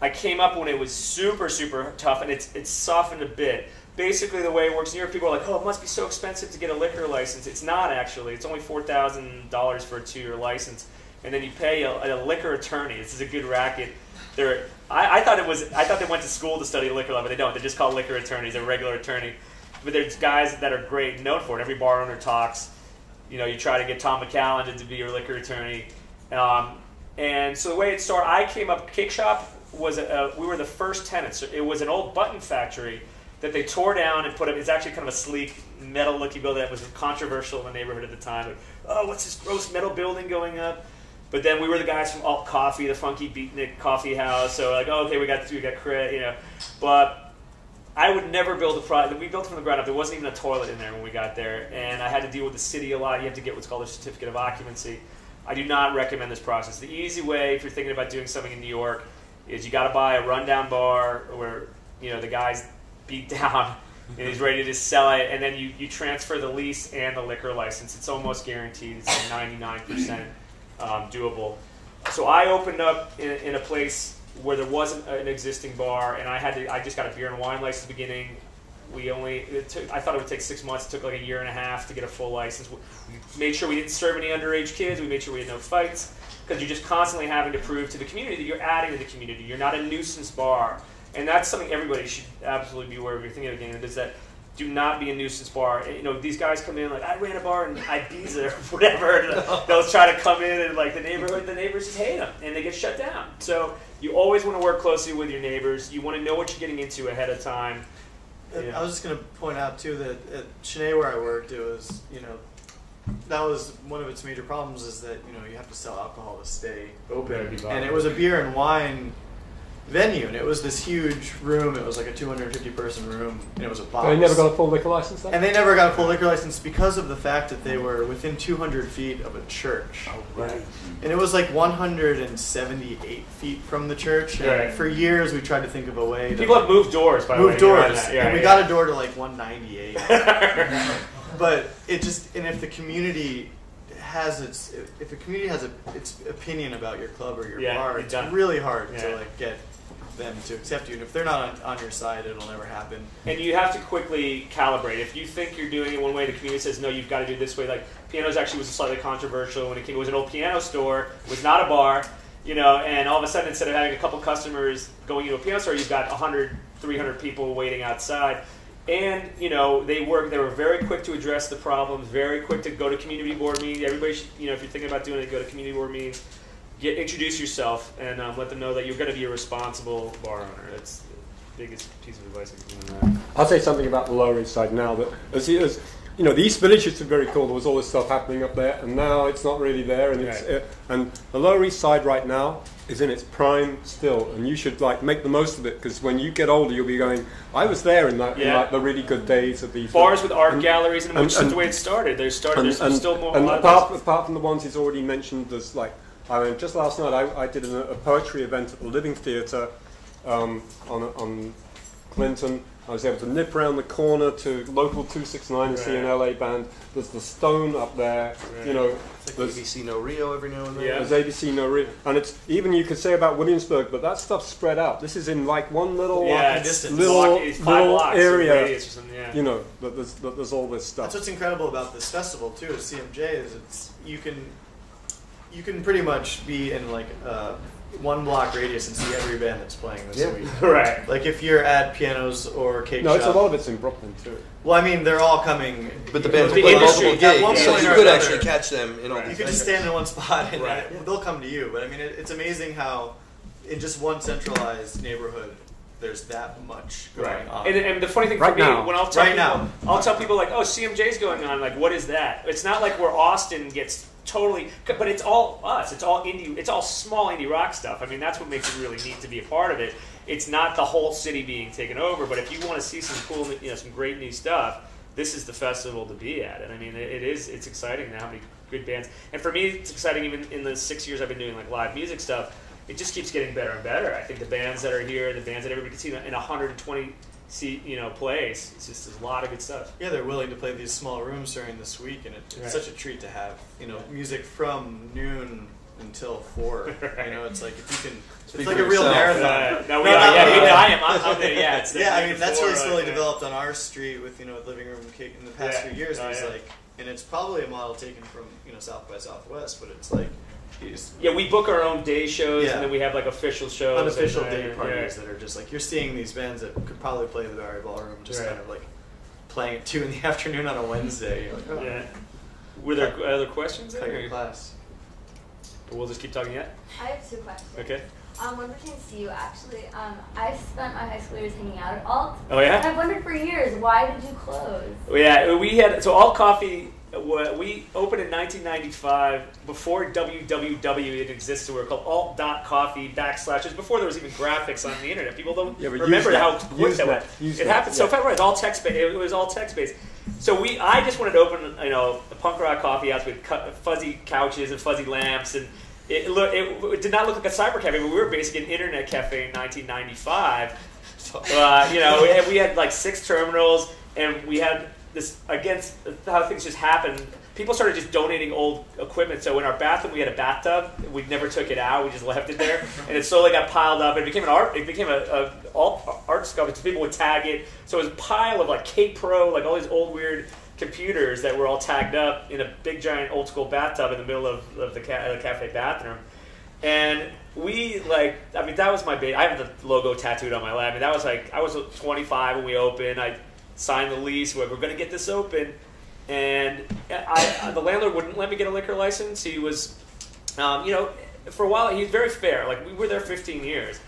I came up when it was super, super tough, and it's softened a bit. Basically, the way it works in New York, people are like, oh, it must be so expensive to get a liquor license. It's not, actually. It's only $4,000 for a 2-year license. And then you pay a liquor attorney. This is a good racket. I thought they went to school to study liquor law, but they don't. They're just called liquor attorneys. They're a regular attorney. But there's guys that are great, known for it. Every bar owner talks. You try to get Tom McCallan to be your liquor attorney. And so the way it started, I came up. Cake Shop we were the first tenants. It was an old button factory that they tore down and put up. It's actually kind of a sleek, metal-looking building that was controversial in the neighborhood at the time. Like, oh, what's this gross metal building going up? But then we were the guys from Alt Coffee, the funky beatnik coffee house. So like, oh, okay, we got credit, you know. But I would never build a product. We built it from the ground up. There wasn't even a toilet in there when we got there, and I had to deal with the city a lot. You have to get what's called a certificate of occupancy. I do not recommend this process. The easy way, if you're thinking about doing something in New York, is you got to buy a rundown bar where the guy's beat down and he's ready to sell it, and then you transfer the lease and the liquor license. It's almost guaranteed. It's like 99% doable. So I opened up in a place where there wasn't an existing bar, and I just got a beer and wine license at the beginning. I thought it would take 6 months. It took like a year and a half to get a full license. We made sure we didn't serve any underage kids. We made sure we had no fights, because you're just constantly having to prove to the community that you're adding to the community. You're not a nuisance bar. And that's something everybody should absolutely be aware of if you're thinking of a game, is that do not be a nuisance bar. And, these guys come in like, I ran a bar in Ibiza or whatever. And they'll try to come in and like the neighbors just hate them and they get shut down. So you always want to work closely with your neighbors. You want to know what you're getting into ahead of time. I was just going to point out too that at Cheney where I worked, it was, that was one of its major problems, is that, you have to sell alcohol to stay open. And it was a beer and wine venue, and it was this huge room. It was like a 250-person room, and it was a box. They never got a full liquor license then? And they never got a full liquor license because of the fact that they were within 200 feet of a church. Oh, right. And it was like 178 feet from the church. And right. For years, we tried to think of a way to... People have moved doors, by the way. Moved doors. And we got a door to like 198. But it just... And if the community has its opinion about your club or your bar, it's really hard to like get them to accept you. And if they're not on your side, it'll never happen. And you have to quickly calibrate. If you think you're doing it one way, the community says, no, you've got to do it this way. Like, pianos actually was slightly controversial when it came. It was an old piano store. It was not a bar. And all of a sudden, instead of having a couple customers going into a piano store, you've got 100, 300 people waiting outside. And, they were very quick to address the problems, very quick to go to community board meetings. Everybody should, if you're thinking about doing it, go to community board meetings. Introduce yourself and let them know that you're going to be a responsible bar owner. That's the biggest piece of advice I can give them. I'll say something about the Lower East Side now. That as the East Village used to be very cool. There was all this stuff happening up there, and now it's not really there. And and the Lower East Side right now is in its prime still, and you should make the most of it, because when you get older, you'll be going, I was there in the really good days of these bars with art galleries, and which is the way it started. There's still more. And apart from the ones he's already mentioned, there's just last night I did a poetry event at the Living Theatre on Clinton. I was able to nip around the corner to local 269 and see an LA band. There's the Stone up there. It's like there's ABC No Rio every now and then. Yeah. There's ABC No Rio, and it's even you could say about Williamsburg, but that stuff's spread out. This is in one little area. That there's all this stuff. That's what's incredible about this festival too. At CMJ is you can pretty much be in 1 block radius and see every band that's playing this week. Right. Like if you're at Pianos or Cake Shop. No, it's a lot of it's in Brooklyn too. Well, I mean, they're all coming. But the bands play multiple gigs, so you could actually catch them in all these. You could just stand in one spot and they'll come to you. But I mean, it's amazing how in just one centralized neighborhood, there's that much going on. And the funny thing for me, when I'll tell people like, oh, CMJ's going on, like, what is that? It's not like where Austin gets totally, but it's all us. It's all indie. It's all small indie rock stuff. I mean, that's what makes it really neat to be a part of it. It's not the whole city being taken over, but if you want to see some cool, some great new stuff, this is the festival to be at. And I mean, it's exciting now how many good bands. And for me, it's exciting even in the 6 years I've been doing live music stuff. It just keeps getting better and better. I think the bands that are here, the bands that everybody can see in 120 seat place, it's just a lot of good stuff. Yeah, they're willing to play these small rooms during this week, and it's such a treat to have music from noon until 4. It's like if you can, it's like a real marathon. I'm there. Yeah, it's I mean that's really slowly developed on our street with Living Room Cake in the past few years. And it's probably a model taken from South by Southwest, but it's like. Yeah, we book our own day shows, and then we have official shows. Unofficial day parties that are just you're seeing these bands that could probably play the Bowery Ballroom, just kind of playing at 2 in the afternoon on a Wednesday. You're like, oh. Yeah. Were there other questions? Cut your class. We'll just keep talking yet? I have 2 questions. Okay. One pertains to you, actually. I spent my high school years hanging out at Alt. Oh, yeah? And I've wondered for years, why did you close? Yeah, we had, so Alt Coffee, we opened in 1995, before www had existed. We were called alt.coffee / before there was even graphics on the internet. People don't remember how quick that was. It happened so fast. It was all text-based. It was all text-based. So I just wanted to open, a punk rock coffee house with fuzzy couches and fuzzy lamps, and it did not look like a cyber cafe, but we were basically an internet cafe in 1995. We had like 6 terminals, and we had this, against how things just happened, people started just donating old equipment. So in our bathroom, we had a bathtub. We never took it out. We just left it there, and it slowly got piled up. It became an art. It became a art sculpture. People would tag it. So it was a pile of like K Pro, like all these old weird computers that were all tagged up in a big giant old school bathtub in the middle of the cafe bathroom. And that was my baby. I have the logo tattooed on my lap. That was I was 25 when we opened. I signed the lease. We're going to get this open. And the landlord wouldn't let me get a liquor license. He was, for a while, he was very fair. Like, we were there 15 years.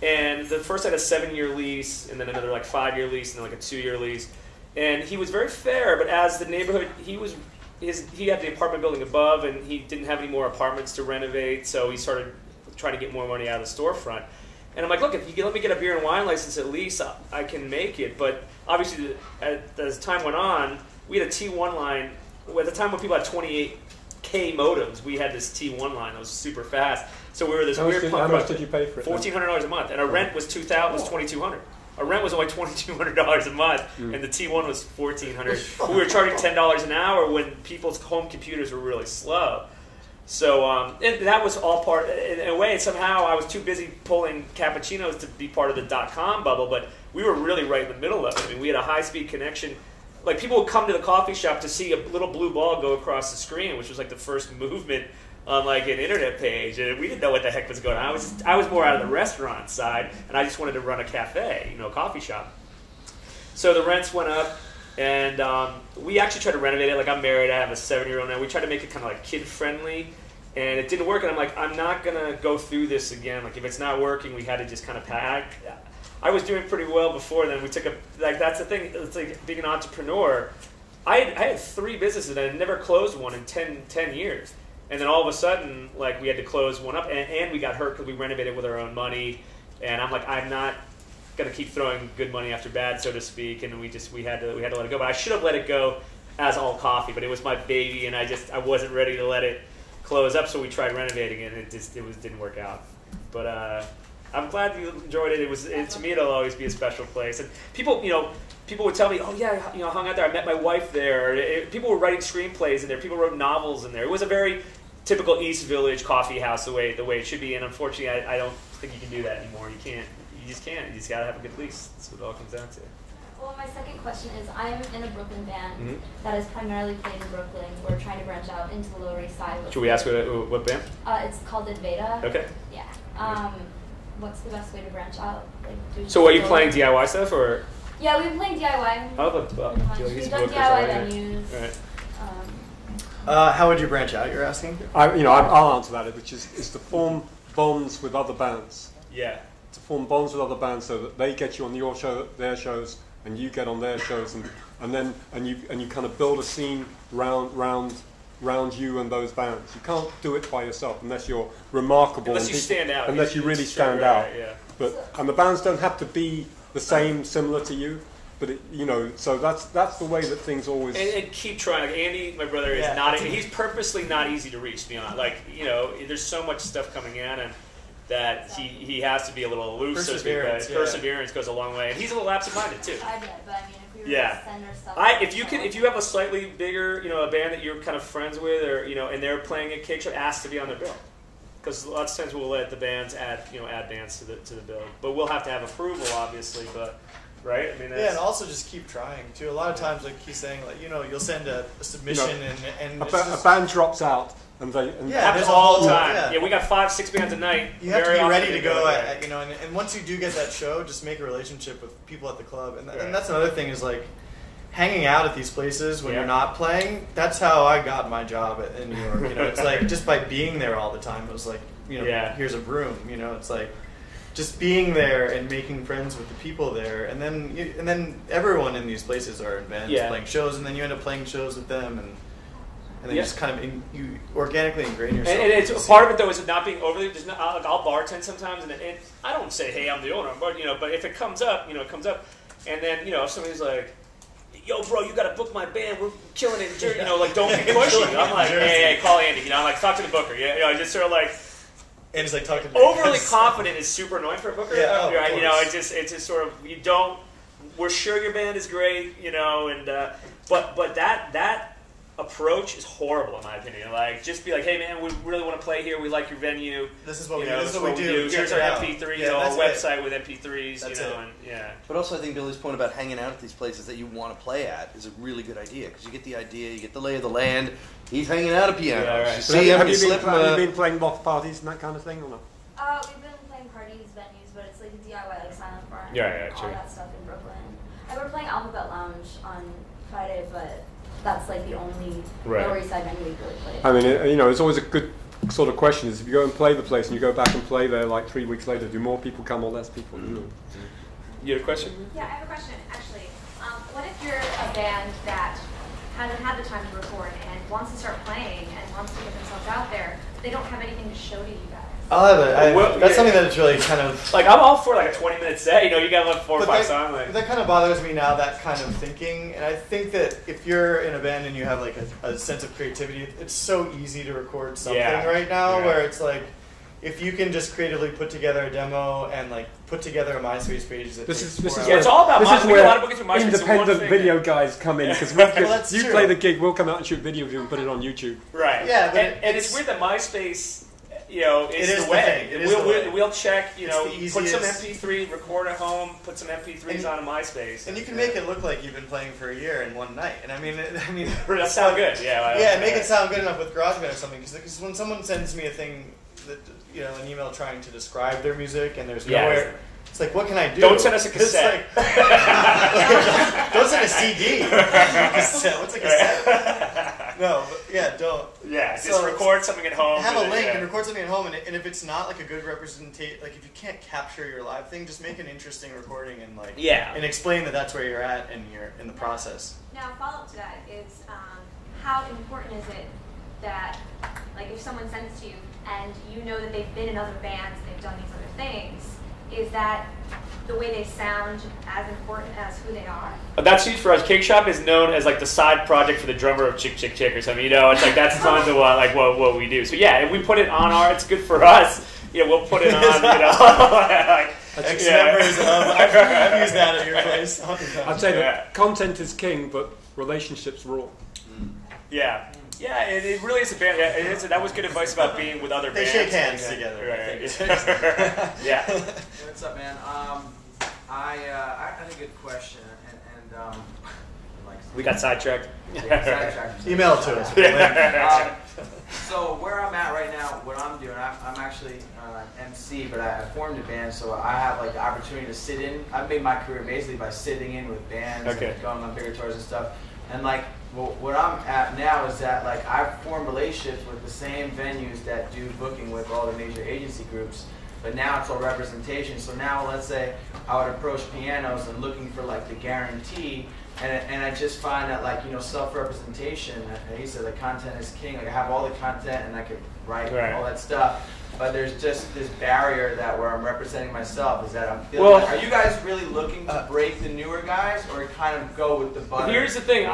And the first had a 7-year lease, and then another 5-year lease, and then a 2-year lease. And he was very fair, but as the neighborhood, he had the apartment building above, and he didn't have any more apartments to renovate, so he started trying to get more money out of the storefront. And I'm like, look, if you let me get a beer and wine license at least, I can make it. But obviously, as time went on, we had a T1 line. At the time when people had 28K modems, we had this T1 line that was super fast. So we were this weird punk rock. How much did you pay for it? $1,400 a month, and our rent was $2,200. Our rent was only $2,200 a month, and the T1 was $1,400. We were charging $10 an hour when people's home computers were really slow. So and that was all part, in a way, somehow I was too busy pulling cappuccinos to be part of the .com bubble, but we were really right in the middle of it. I mean, we had a high-speed connection. Like, people would come to the coffee shop to see a little blue ball go across the screen, which was like the first movement on like an internet page, and we didn't know what the heck was going on. I was more out of the restaurant side, and I just wanted to run a cafe, a coffee shop. So the rents went up, and we actually tried to renovate it. Like, I'm married, I have a 7-year-old now. We tried to make it kind of like kid-friendly, and it didn't work. And I'm like, I'm not gonna go through this again. Like, if it's not working, we had to just kind of pack. I was doing pretty well before then. We took that's the thing. It's like being an entrepreneur. I had 3 businesses, and I had never closed one in 10 years. And then all of a sudden, like, we had to close one up, and we got hurt because we renovated with our own money. And I'm like, I'm not gonna keep throwing good money after bad, so to speak. And we had to let it go. But I should have let it go as Alt Coffee, but it was my baby, and I wasn't ready to let it close up. So we tried renovating it, and it didn't work out. But I'm glad you enjoyed it. To me, it'll always be a special place. And people would tell me, oh yeah, I hung out there. I met my wife there. People were writing screenplays in there. People wrote novels in there. It was a very typical East Village coffee house, the way it should be. And unfortunately, I don't think you can do that anymore. You can't. You just can't. You just gotta have a good lease. That's what it all comes down to. Well, my second question is, I'm in a Brooklyn band that is primarily played in Brooklyn. We're trying to branch out into the Lower East Side. Should we ask what band? It's called Advaita. Okay. Yeah. What's the best way to branch out? So are you playing DIY stuff, or? Yeah, we've been playing DIY. We've done DIY venues. Right. How would you branch out, you're asking? I'll answer that, which is to form bonds with other bands. Yeah. To form bonds with other bands so that they get you on your show, their shows, and you get on their shows, and you kind of build a scene round you and those bands. You can't do it by yourself unless you're remarkable. Unless you stand out. Unless you really stand out. Yeah. And the bands don't have to be the same, similar to you. But so that's the way that things always. And keep trying. Like, Andy, my brother, is not. He's purposely not easy to reach. To be honest, there's so much stuff coming at him that he has to be a little aloof. Perseverance goes a long way, and he's a little absent-minded too. I get it, but I mean, if we were to send our stuff. If you have a slightly bigger, a band that you're kind of friends with, or and they're playing a cake show, ask to be on their bill. Because lots of times we'll let the bands add bands to the bill, but we'll have to have approval, obviously. But right, I mean, and also just keep trying too. A lot of times, like he's saying, like you'll send a submission and a band drops out, and happens all the time. Yeah, we got 5-6 bands a night. You have to be ready to go. And once you do get that show, just make a relationship with people at the club, and that's another thing is like. Hanging out at these places when you're not playing, that's how I got my job in New York. It's like just by being there all the time, it was like here's a broom. It's like just being there and making friends with the people there, and then everyone in these places are in bands playing shows, and then you end up playing shows with them, and then you just kind of you organically ingrain yourself. And it's part of it though is not being overly. There's not, like, I'll bartend sometimes, and I don't say, hey, I'm the owner, but but if it comes up, it comes up, and then if somebody's like, yo, bro, you gotta book my band. We're killing it in Jersey. Like, don't be pushing. I'm like, hey, call Andy. I'm like, talk to the booker. Just sort of like. And it's like talking to overly confident is super annoying for a booker. Yeah, right? It's just sort of we're sure your band is great, and but that approach is horrible in my opinion. Like, just be like, hey man, we really want to play here. We like your venue. This is what we do. This is what we do. Here's our MP3, our website with MP3s. That's it. But also, I think Billy's point about hanging out at these places that you want to play at is a really good idea, because you get the idea, you get the lay of the land. He's hanging out at piano. Yeah, right. You see him, have you you slip him. have you been playing loft parties and that kind of thing, or not? We've been playing parties, venues, but it's like a DIY, like Silent Barn, all true. that stuff in Brooklyn. We're playing Alphabet Lounge on Friday, but that's like the only Lower East Side venue we really play. I mean, it's always a good sort of question is if you go and play the place and you go back and play there like 3 weeks later, do more people come or less people? You have a question? Yeah, I have a question actually. What if you're a band that hasn't had the time to record and wants to start playing and wants to get themselves out there? They don't have anything to show to you guys. I'll have it. That's something that's really kind of like, I'm all for like a 20-minute set. You got like 4 or 5 songs. That kind of bothers me now. That kind of thinking, and I think that if you're in a band and you have like a sense of creativity, it's so easy to record something right now. Where it's like, if you can just creatively put together a demo and like put together a MySpace page, it's all about. This is where a lot of bookings from MySpace. Independent video guys come in, because you play the gig, we'll come out and shoot video of you and put it on YouTube. Right. Yeah, but and it's weird that MySpace. Is the way. We'll check, put some MP3, record at home, put some MP3s on a MySpace. And you can make it look like you've been playing for a year in one night. And I mean, that sounds good. Make it sound good enough with GarageBand or something. Because when someone sends me a thing, that, an email trying to describe their music, and there's nowhere. It's like, what can I do? Don't send us a cassette. Don't send a CD. Cassette. What's a cassette? No, but don't. Yeah, just record something at home. Have a link and record something at home, and if it's not like a good representation, like if you can't capture your live thing, just make an interesting recording and and explain that that's where you're at and you're in the process. Now, follow up to that is how important is it that, like, if someone sends to you and you know that they've been in other bands, they've done these other things, is that the way they sound as important as who they are? That's huge for us. Cake Shop is known as like the side project for the drummer of Chick Chick Chick or something. It's like that's tons of what we do. So yeah, if we put it on it's good for us. We'll put it on. Ex-members of I've used that at your place. I'd say that content is king, but relationships rule. Yeah. Yeah, it really is a band. Yeah, that was good advice about being with other bands. They shake hands together. Right. Yeah. Hey, what's up, man? I had a good question, and we got sidetracked. Email it to us. So where I'm at right now, what I'm doing, I'm actually an MC, but I formed a band, so I have like the opportunity to sit in. I've made my career basically by sitting in with bands and going on bigger tours and stuff. And like, what I'm at now is that like I've formed relationships with the same venues that do booking with all the major agency groups, but now it's all representation. So now let's say I would approach pianos and looking for like the guarantee, and I just find that like self-representation. He said the content is king. Like I have all the content and I could write all that stuff. But there's just this barrier that where I'm representing myself is that I'm feeling like, are you guys really looking to break the newer guys or kind of go with the butter? Here's the thing,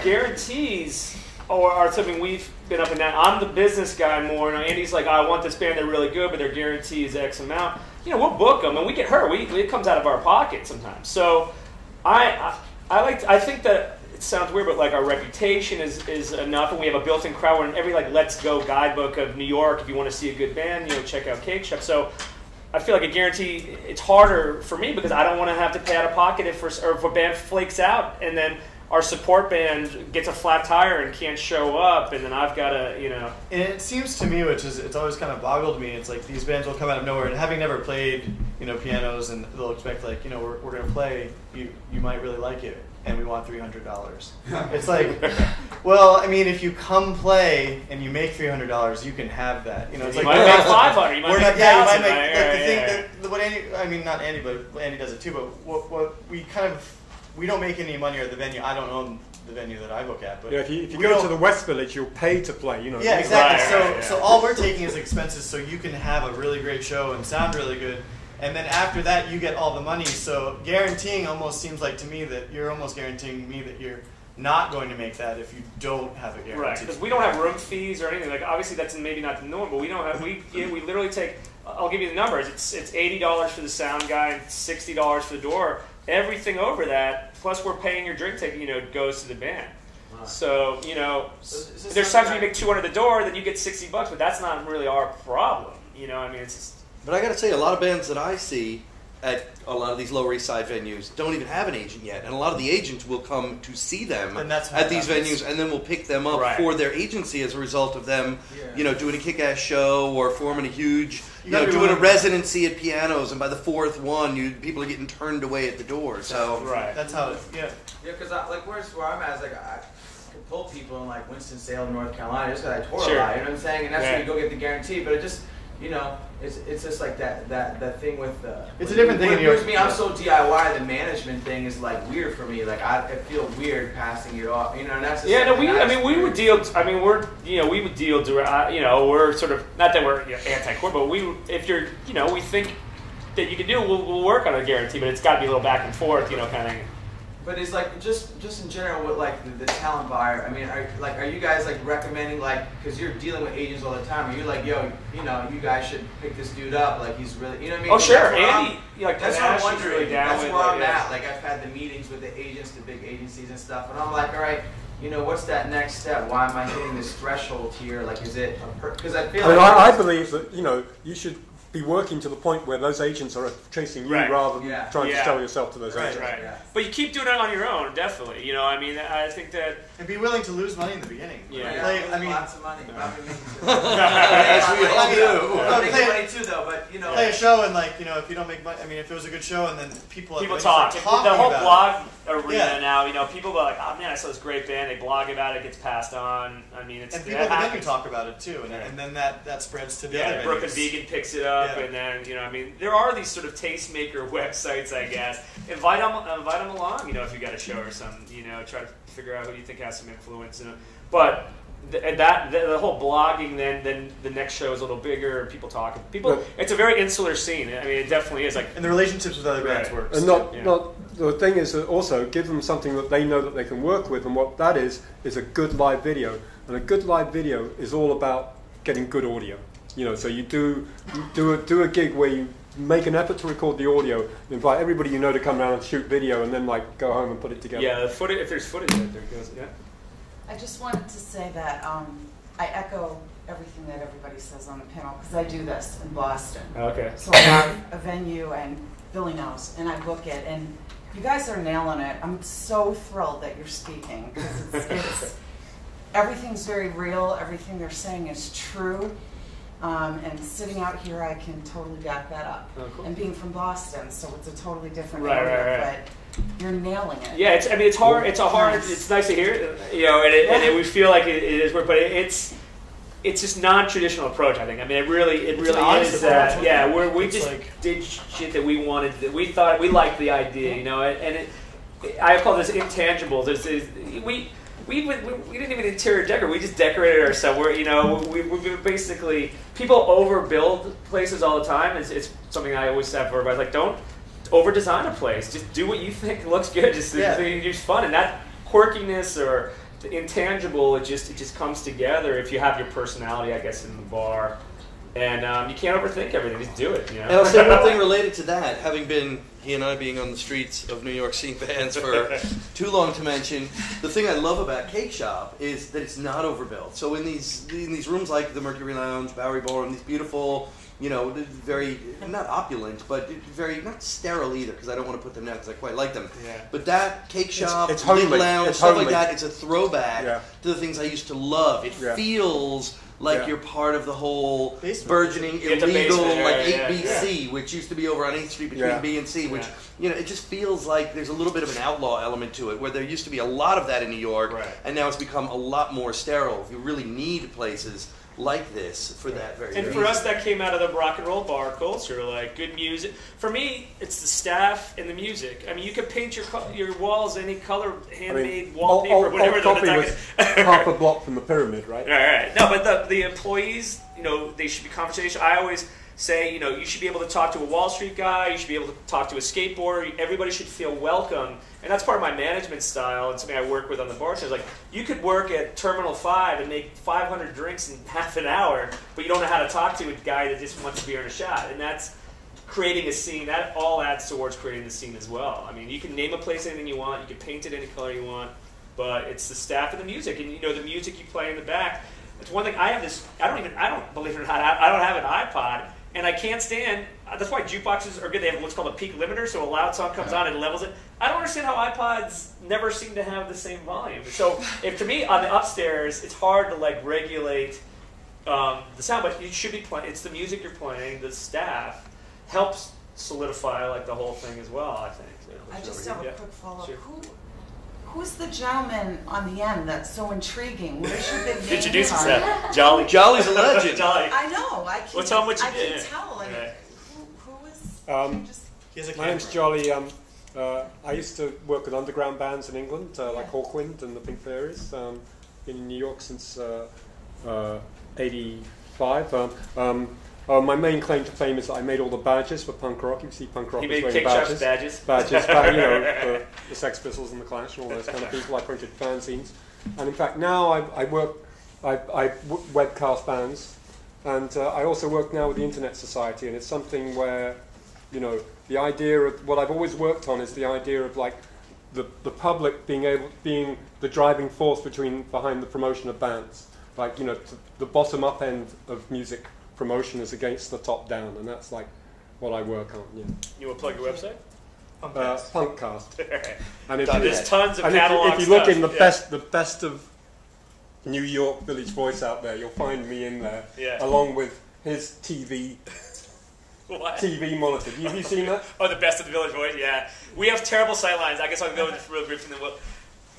guarantees are something we've been up and down. I'm the business guy more, and Andy's like, I want this band, they're really good, but their guarantee is X amount. We'll book them, and we get hurt. It comes out of our pocket sometimes. So I think that it sounds weird, but like our reputation is enough, and we have a built-in crowd. We're in every like Let's Go guidebook of New York. If you want to see a good band, check out Cake Shop. So I feel like a guarantee. It's harder for me because I don't want to have to pay out of pocket if a band flakes out, and then our support band gets a flat tire and can't show up, and then I've got to, And it seems to me, it's always kind of boggled me. It's like these bands will come out of nowhere, and having never played, pianos, and they'll expect like, we're going to play, you might really like it. and we want $300. It's like, well, I mean, if you come play and you make $300, you can have that. You know, it's you like might make 500. You might make 1,000. Yeah, you might make. But the thing that what Andy, I mean, not Andy, but Andy does it too. But what we don't make any money at the venue. I don't own the venue that I book at. But yeah, if you go to the West Village, you'll pay to play. You know. Yeah, exactly. So all we're taking is expenses, so you can have a really great show and sound really good. And then after that, you get all the money. So guaranteeing almost seems like to me that you're almost guaranteeing me that you're not going to make that if you don't have a guarantee. Right, because we don't have room fees or anything. Like obviously that's maybe not the norm, but we don't have. We literally take. I'll give you the numbers. It's $80 for the sound guy and $60 for the door. Everything over that, plus we're paying your drink ticket, goes to the band. Wow. So there's times when you make $200 at the door, then you get $60, but that's not really our problem. I mean, it's just. But I got to say, a lot of bands that I see at a lot of these Lower East Side venues don't even have an agent yet, and a lot of the agents will come to see them at these venues, and then we'll pick them up for their agency as a result of them, doing a kick-ass show or forming a huge, doing a residency at pianos, and by the fourth one, people are getting turned away at the door. So that's how. Because where I'm at is like I can pull people in like Winston-Salem, North Carolina, just because I tour a lot. You know what I'm saying? And that's where you go get the guarantee. But it just it's just like that thing with it's a different thing. Me, I'm so DIY. The management thing is like weird for me. Like I feel weird passing it off. And that's just we would deal. I mean, we would deal direct. We're sort of not that we're anti-core, but if you're we think that you can do, we'll work on a guarantee, but it's got to be a little back and forth, kind of thing. But it's like just in general with like the talent buyer. I mean, are you guys like recommending because you're dealing with agents all the time? Are you like, yo, you guys should pick this dude up? Like he's really, you know what I mean? Oh sure, Andy. That's what I'm wondering. Really that's where I'm at. Like I've had the meetings with the agents, the big agencies and stuff, and I'm like, all right, what's that next step? Why am I hitting this threshold here? Like, is it because I feel I believe that you should be working to the point where those agents are chasing you rather than trying to sell yourself to those agents. Right. Yeah. But you keep doing it on your own, definitely. I mean, I think that... And be willing to lose money in the beginning. Lots of money. As we all do. Make money too, though, but, Play a show and, if you don't make money... I mean, if it was a good show and then people talk. The whole blog arena now, people are like, oh, man, I saw this great band. They blog about it, gets passed on. I mean, it's... And people at the venue talk about it, too. And then that spreads to the other venues. Brooklyn Vegan picks it up. And then, there are these sort of tastemaker websites, I guess. Invite them along, if you got a show or something. Try to figure out who you think has some influence. But the whole blogging, then the next show is a little bigger. People talking. It's a very insular scene. I mean, it definitely is. And the relationships with other bands works. And the thing is that also give them something that they know that they can work with, and what that is a good live video. And a good live video is all about getting good audio. So you do a gig where you make an effort to record the audio, invite everybody to come around and shoot video, and then go home and put it together. Yeah, the footage. If there's footage, there goes. Yeah. I just wanted to say that I echo everything that everybody says on the panel because I do this in Boston. Okay. So I have a venue, and Billy knows, and I book it, and you guys are nailing it. I'm so thrilled that you're speaking because it's everything's very real. Everything they're saying is true. And sitting out here, I can totally back that up. Oh, cool. And being from Boston, so it's a totally different area, but you're nailing it. Yeah, it's hard. It's nice to hear, and we feel like it is work, but it's just non-traditional approach. I think. I mean, it really is that. Yeah, we just did shit that we wanted. That we thought we liked the idea, and I call this intangibles. We didn't even interior decorate. We just decorated ourselves. We basically people overbuild places all the time. It's something I always say for everybody. Like, don't over design a place. Just do what you think looks good. Just fun, and that quirkiness or the intangible. It just comes together if you have your personality, I guess, in the bar. And you can't overthink everything. Just do it. And I'll say one thing related to that. Having been he and I being on the streets of New York seeing bands for too long to mention, the thing I love about Cake Shop is that it's not overbuilt. So in these rooms like the Mercury Lounge, Bowery Ballroom, these beautiful, very not opulent, but very not sterile either because I don't want to put them down because I quite like them. Yeah. But that Cake Shop, it's Lit Lounge, stuff homely. like that, it's a throwback to the things I used to love. It feels like you're part of the whole Basement. burgeoning It's a illegal basement, like yeah, 8BC, which used to be over on 8th Street between B and C, which it just feels like there's a little bit of an outlaw element to it, where there used to be a lot of that in New York, and now it's become a lot more sterile. You really need places like this for that very reason. And for us, that came out of the rock and roll bar culture, like good music. For me, it's the staff and the music. I mean, you could paint your walls any color, handmade wallpaper, whatever. Old Coffee was half a block from the Pyramid, right? Right. No, but the employees, they should be conversational. I always say, you should be able to talk to a Wall Street guy. You should be able to talk to a skateboarder. Everybody should feel welcome. And that's part of my management style and something I work with on the bar. So it's like, you could work at Terminal 5 and make 500 drinks in half an hour, but you don't know how to talk to a guy that just wants a beer and a shot. And that's creating a scene. That all adds towards creating the scene as well. I mean, you can name a place anything you want. You can paint it any color you want. But it's the staff and the music. And, the music you play in the back. It's one thing. I have this, I don't believe it or not, I don't have an iPod. And I can't stand, that's why jukeboxes are good. They have what's called a peak limiter, so a loud song comes on and levels it. I don't understand how iPods never seem to have the same volume. So to me, on the upstairs, it's hard to regulate the sound, but you should be playing. It's the music you're playing. The staff helps solidify the whole thing as well, I think. I just have a quick follow-up. Sure. Who's the gentleman on the end that's so intriguing? Where's your big name? Introduce yourself. Joly. Joly's a legend. Joly. I know. I can't, well, tell him what you I did. can tell. Yeah. Who is... My name's Joly. I used to work with underground bands in England, like Hawkwind and the Pink Fairies. Been in New York since '85. My main claim to fame is that I made all the badges for punk rock. You see punk rock wearing badges. Badges, for the Sex Pistols and the Clash and all those kind of people. I printed fanzines, and in fact now I webcast bands, and I also work now with the Internet Society, and it's something where, the idea of what I've always worked on is the idea of the public being the driving force behind the promotion of bands, the bottom up end of music promotion is against the top down, and that's what I work on. Yeah. You want to plug your website? Punkcast. And there's tons of catalog if you look in the best of New York Village Voice out there, you'll find me in there, along with his TV monitor. Have you seen that? Oh, the best of the Village Voice. Yeah, we have terrible sightlines. I guess I'll go real brief from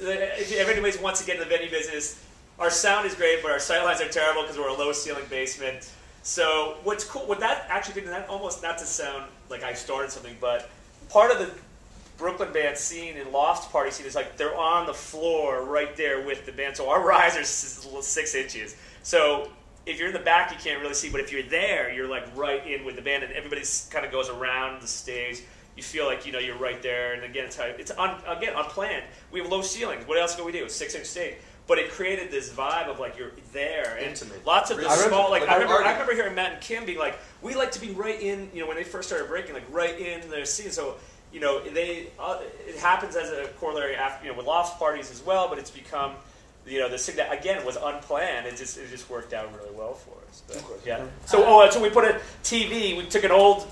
if anybody wants to get into the venue business, our sound is great, but our sightlines are terrible because we're a low ceiling basement. So what's cool, with that actually being that, almost not to sound like I started something, but part of the Brooklyn band scene and loft party scene is they're on the floor right there with the band. So our riser's 6 inches. So if you're in the back, you can't really see, but if you're there, you're right in with the band, and everybody kind of goes around the stage. You feel like you're right there, and again, it's unplanned. We have low ceilings. What else can we do? 6-inch stage. But it created this vibe of you're there, and intimate. Lots of the small. I remember hearing Matt and Kim being we like to be right in. when they first started breaking, right in the scene. So it happens as a corollary after with loft parties as well. But it's become this thing that again was unplanned. It just worked out really well for us. But, yeah. So we put a TV. We took an old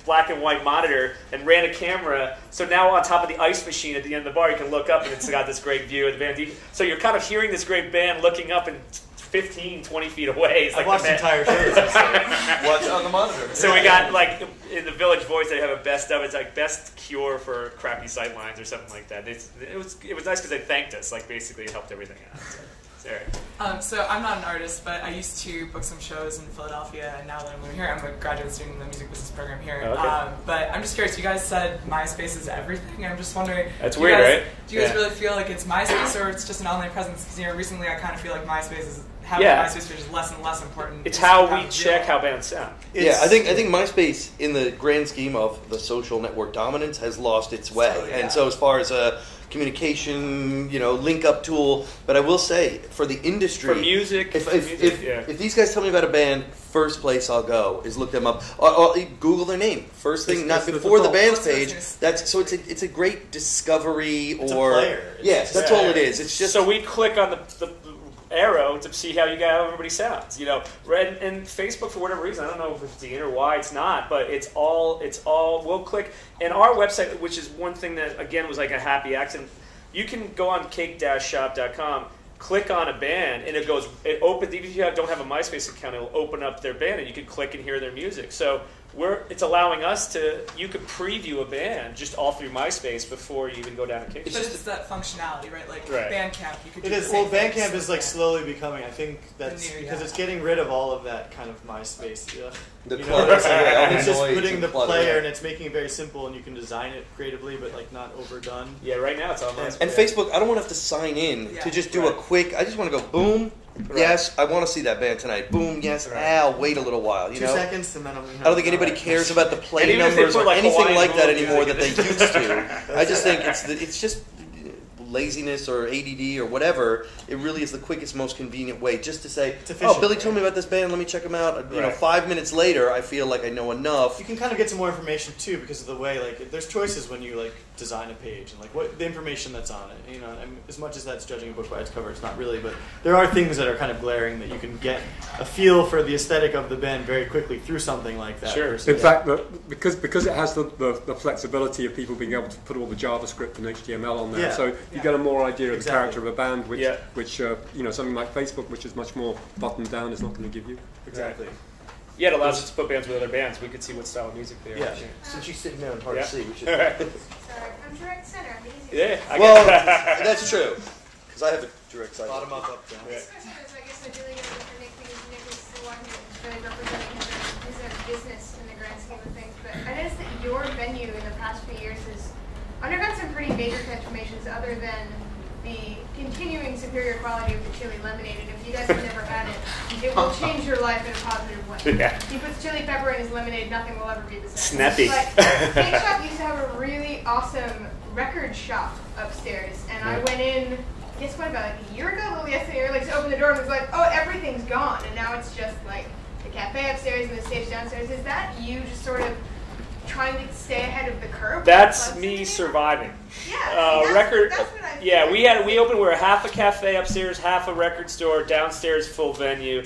black and white monitor and ran a camera. So now on top of the ice machine at the end of the bar, you can look up and it's got this great view of the band. So you're kind of hearing this great band looking up and 15, 20 feet away. It's I watched entire shows. Watch on the monitor. So we got in the Village Voice, they have a best of. It's best cure for crappy sightlines or something like that. It was nice because they thanked us. Basically, it helped everything out. So I'm not an artist, but I used to book some shows in Philadelphia, and now that I'm living here, I'm a graduate student in the music business program here. Okay. But I'm just curious, you guys said MySpace is everything, and I'm just wondering... That's weird, right? Do you guys really feel like it's MySpace, or it's just an online presence? Because recently I kind of feel like MySpace is... Having a MySpace page is less and less important. It's how we check how bands sound. I think MySpace, in the grand scheme of the social network dominance, has lost its way. And so as far as a communication, link-up tool, but I will say, for the industry... For music... If these guys tell me about a band, first place I'll go is look them up. I'll Google their name. First thing, not before the band's page. It's a great discovery, it's a player. Yes, that's all it is. It's just... So we click on the arrow to see how everybody sounds, and Facebook, for whatever reason, I don't know if it's the in or why it's not, but it's all we'll click. And our website, which is one thing that again was a happy accident, you can go on cake-shop.com click on a band, and it opens. Even if you don't have a MySpace account, it'll open up their band, and you can click and hear their music. So it's allowing us you could preview a band just all through MySpace before you even go down to Kickstarter. But it's that functionality, right? Like Bandcamp, you could do it is. Well, Bandcamp is like slowly becoming. I think that's because it's getting rid of all of that kind of MySpace. The clutter. It's just putting the player, and it's making it very simple, and you can design it creatively, but like not overdone. Yeah, right now it's on MySpace. And Facebook, I don't want to have to sign in to just do a quick. I just want to go boom. Yes, I want to see that band tonight. Boom, yes. I'll wait a little while. 2 seconds, and then I don't think anybody cares about the play numbers or anything like that anymore that they used to. I just think it's just laziness or ADD or whatever. It really is the quickest, most convenient way just to say, "Oh, Billy told me about this band. Let me check them out." You know, 5 minutes later, I feel like I know enough. You can kind of get some more information too because of the way there's choices when you design a page and what the information that's on it. You know, and as much as that's judging a book by its cover, it's not really. But there are things that are kind of glaring that you can get a feel for the aesthetic of the band very quickly through something like that. Sure. In fact, because it has the flexibility of people being able to put all the JavaScript and HTML on there, so you get a more idea of the character of a band, which something like Facebook, which is much more buttoned down, is not going to give you. Exactly. Yeah, it allows us to put bands with other bands. We could see what style of music they are. Yeah. Since you're sitting down, hard to see. We should. Sorry, I'm direct center. That's true. Because I have a direct side. Bottom up, down. This question is, I guess, really good for Nick because Nick is the one who's really representing his business in the grand scheme of things. But I noticed that your venue in the past few years has undergone some pretty major transformations other than the continuing superior quality of the chili lemonade. And if you guys have never had it, it will change your life in a positive way. Yeah. He puts chili pepper in his lemonade, nothing will ever be the same. Snappy. But Cake Shop used to have a really awesome record shop upstairs, and I went in, guess what, about a year ago, a little yesterday, to open the door and was like, oh, everything's gone, and now it's just the cafe upstairs and the stage downstairs. Is that you just sort of trying to stay ahead of the curve? That's me surviving. Yeah, that's what I feel. Yeah, we opened. We were half a cafe upstairs, half a record store, downstairs full venue.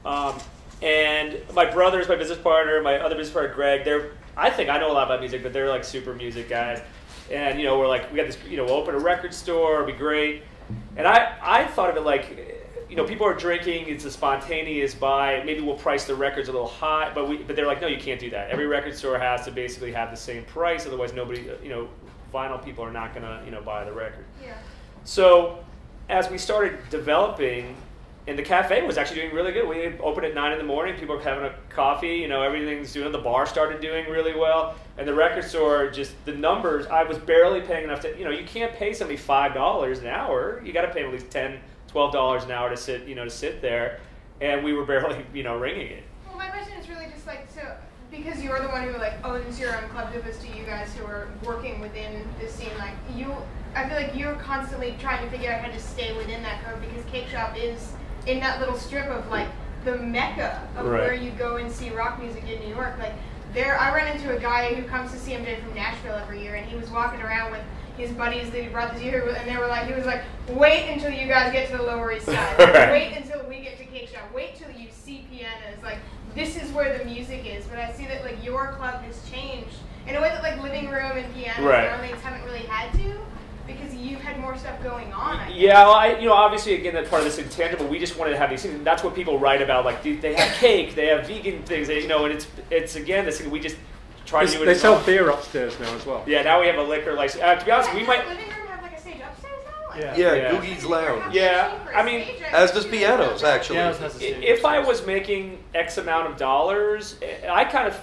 And my brother's my business partner, my other business partner Greg. I think I know a lot about music, but they're super music guys. And we're we got this. We'll open a record store. It'll be great. And I thought of it people are drinking. It's a spontaneous buy. Maybe we'll price the records a little high, but they're like, no, you can't do that. Every record store has to basically have the same price, otherwise nobody, vinyl people are not gonna, buy the record. Yeah. So as we started developing, and the cafe was actually doing really good. We opened at 9 in the morning. People were having a coffee. Everything's doing. The bar started doing really well, and the record store just the numbers. I was barely paying enough to. You can't pay somebody $5 an hour. You got to pay them at least $10-12 an hour to sit there, and we were barely ringing it. Well, my question is really just so because you're the one who owns your own club, opposed to you guys who are working within the scene. I feel like you're constantly trying to figure out how to stay within that code because Cake Shop is in that little strip of the mecca of where you go and see rock music in New York. I run into a guy who comes to CMJ from Nashville every year, and he was walking around with his buddies that he brought this year, and he was like, wait until you guys get to the Lower East Side. Wait until we get to Cake Shop. Wait till you see pianos. This is where the music is. But I see that your club has changed in a way that living room and piano roommates haven't really had to, because you've had more stuff going on. Yeah, well, obviously, again, that's part of this intangible. We just wanted to have these things, and that's what people write about. They have cake, they have vegan things, and it's again this thing we just try to do it. They sell beer upstairs now as well. Yeah, now we have a liquor license. To be honest, we might. Does the living room have a stage upstairs now? Yeah, Googie's Lounge. Yeah, I mean, as does pianos actually. If I was making X amount of dollars, I kind of,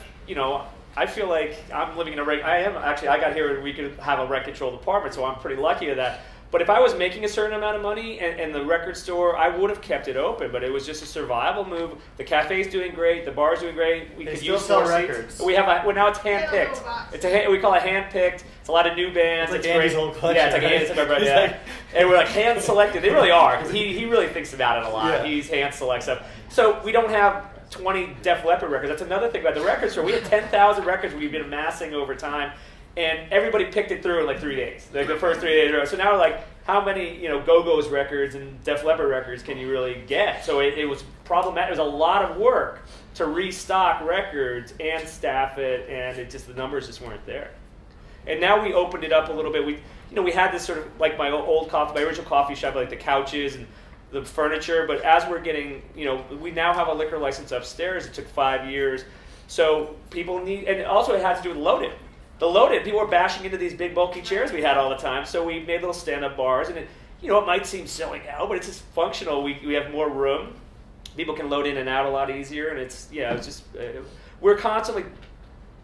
I feel like I'm living in a I got here and we could have a rent controlled apartment, so I'm pretty lucky to that. But if I was making a certain amount of money and the record store, I would have kept it open, but it was just a survival move. The cafe's doing great, the bar's doing great. We could still use sell more records. Seats. We have now it's handpicked. We call it handpicked. It's a lot of new bands. It's great. Old collection, yeah, it's Andy's collection. Yeah. And we're hand selected. They really are, because he really thinks about it a lot. Yeah. He's hand select stuff. So we don't have 20 Def Leppard records. That's another thing about the record store. We have 10,000 records we've been amassing over time, and everybody picked it through in 3 days. The first 3 days. So now we're how many Go-Go's records and Def Leppard records can you really get? So it was problematic. It was a lot of work to restock records and staff it, and the numbers just weren't there. And now we opened it up a little bit. We had this sort of my original coffee shop, the couches, and the furniture. But as we're getting, we now have a liquor license upstairs. It took 5 years. So people need, and also it had to do with load-in. The load-in, people were bashing into these big bulky chairs we had all the time. So we made little stand-up bars, and it might seem silly now, but it's just functional. We have more room. People can load in and out a lot easier, and it's just we're constantly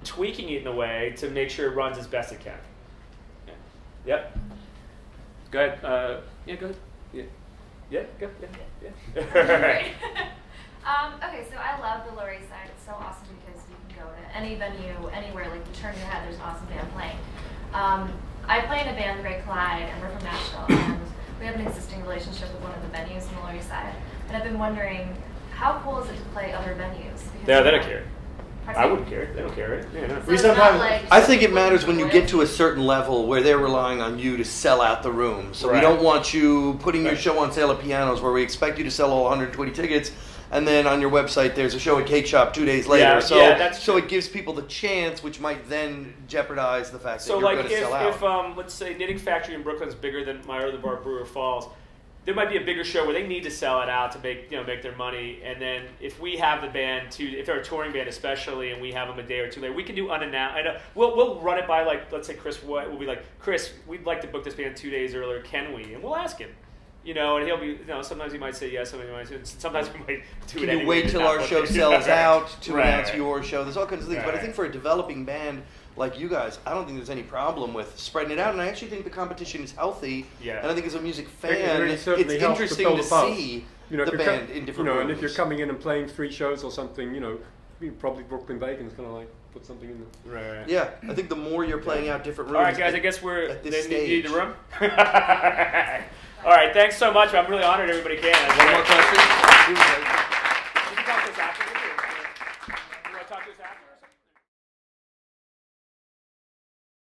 tweaking it in a way to make sure it runs as best it can. Yeah. Yep. Go ahead. Go ahead. Yeah. Go. Yeah. Okay, so I love the Lower East Side. It's so awesome because you can go to any venue, anywhere. Like you turn your head, there's an awesome band playing. I play in a band, Ray Clyde, and we're from Nashville, and we have an existing relationship with one of the venues in the Lower East Side. And I've been wondering, how cool is it to play other venues? Yeah, they don't care. I wouldn't care. They don't care, right? Yeah, no. So I think it matters when you get to a certain level where they're relying on you to sell out the room. So we don't want you putting your show on sale at Pianos where we expect you to sell all 120 tickets, and then on your website there's a show at Cake Shop 2 days later. So it gives people the chance, which might then jeopardize the fact that you're going to sell out. So let's say Knitting Factory in Brooklyn is bigger than my other bar, Brewer Falls, there might be a bigger show where they need to sell it out to make their money, and then if we have the band if they're a touring band especially, and we have them a day or two later, we can do unannounced. We'll run it by, like, let's say Chris White. We'll be like, Chris, we'd like to book this band 2 days earlier. Can we? And we'll ask him. And he'll be. Sometimes he might say yes. Sometimes we might do it anyway. You wait till our show sells out to announce your show. There's all kinds of things, but I think for a developing band like you guys, I don't think there's any problem with spreading it out, and I actually think the competition is healthy. Yeah. And I think as a music fan, it's interesting to see the band in different rooms. And if you're coming in and playing 3 shows or something, probably Brooklyn Bacon's going to like put something in there. Right. Yeah, I think the more you're playing out different rooms. All right, guys, I guess they need the room. All right, thanks so much. I'm really honored everybody came. One more question? You can talk to us after.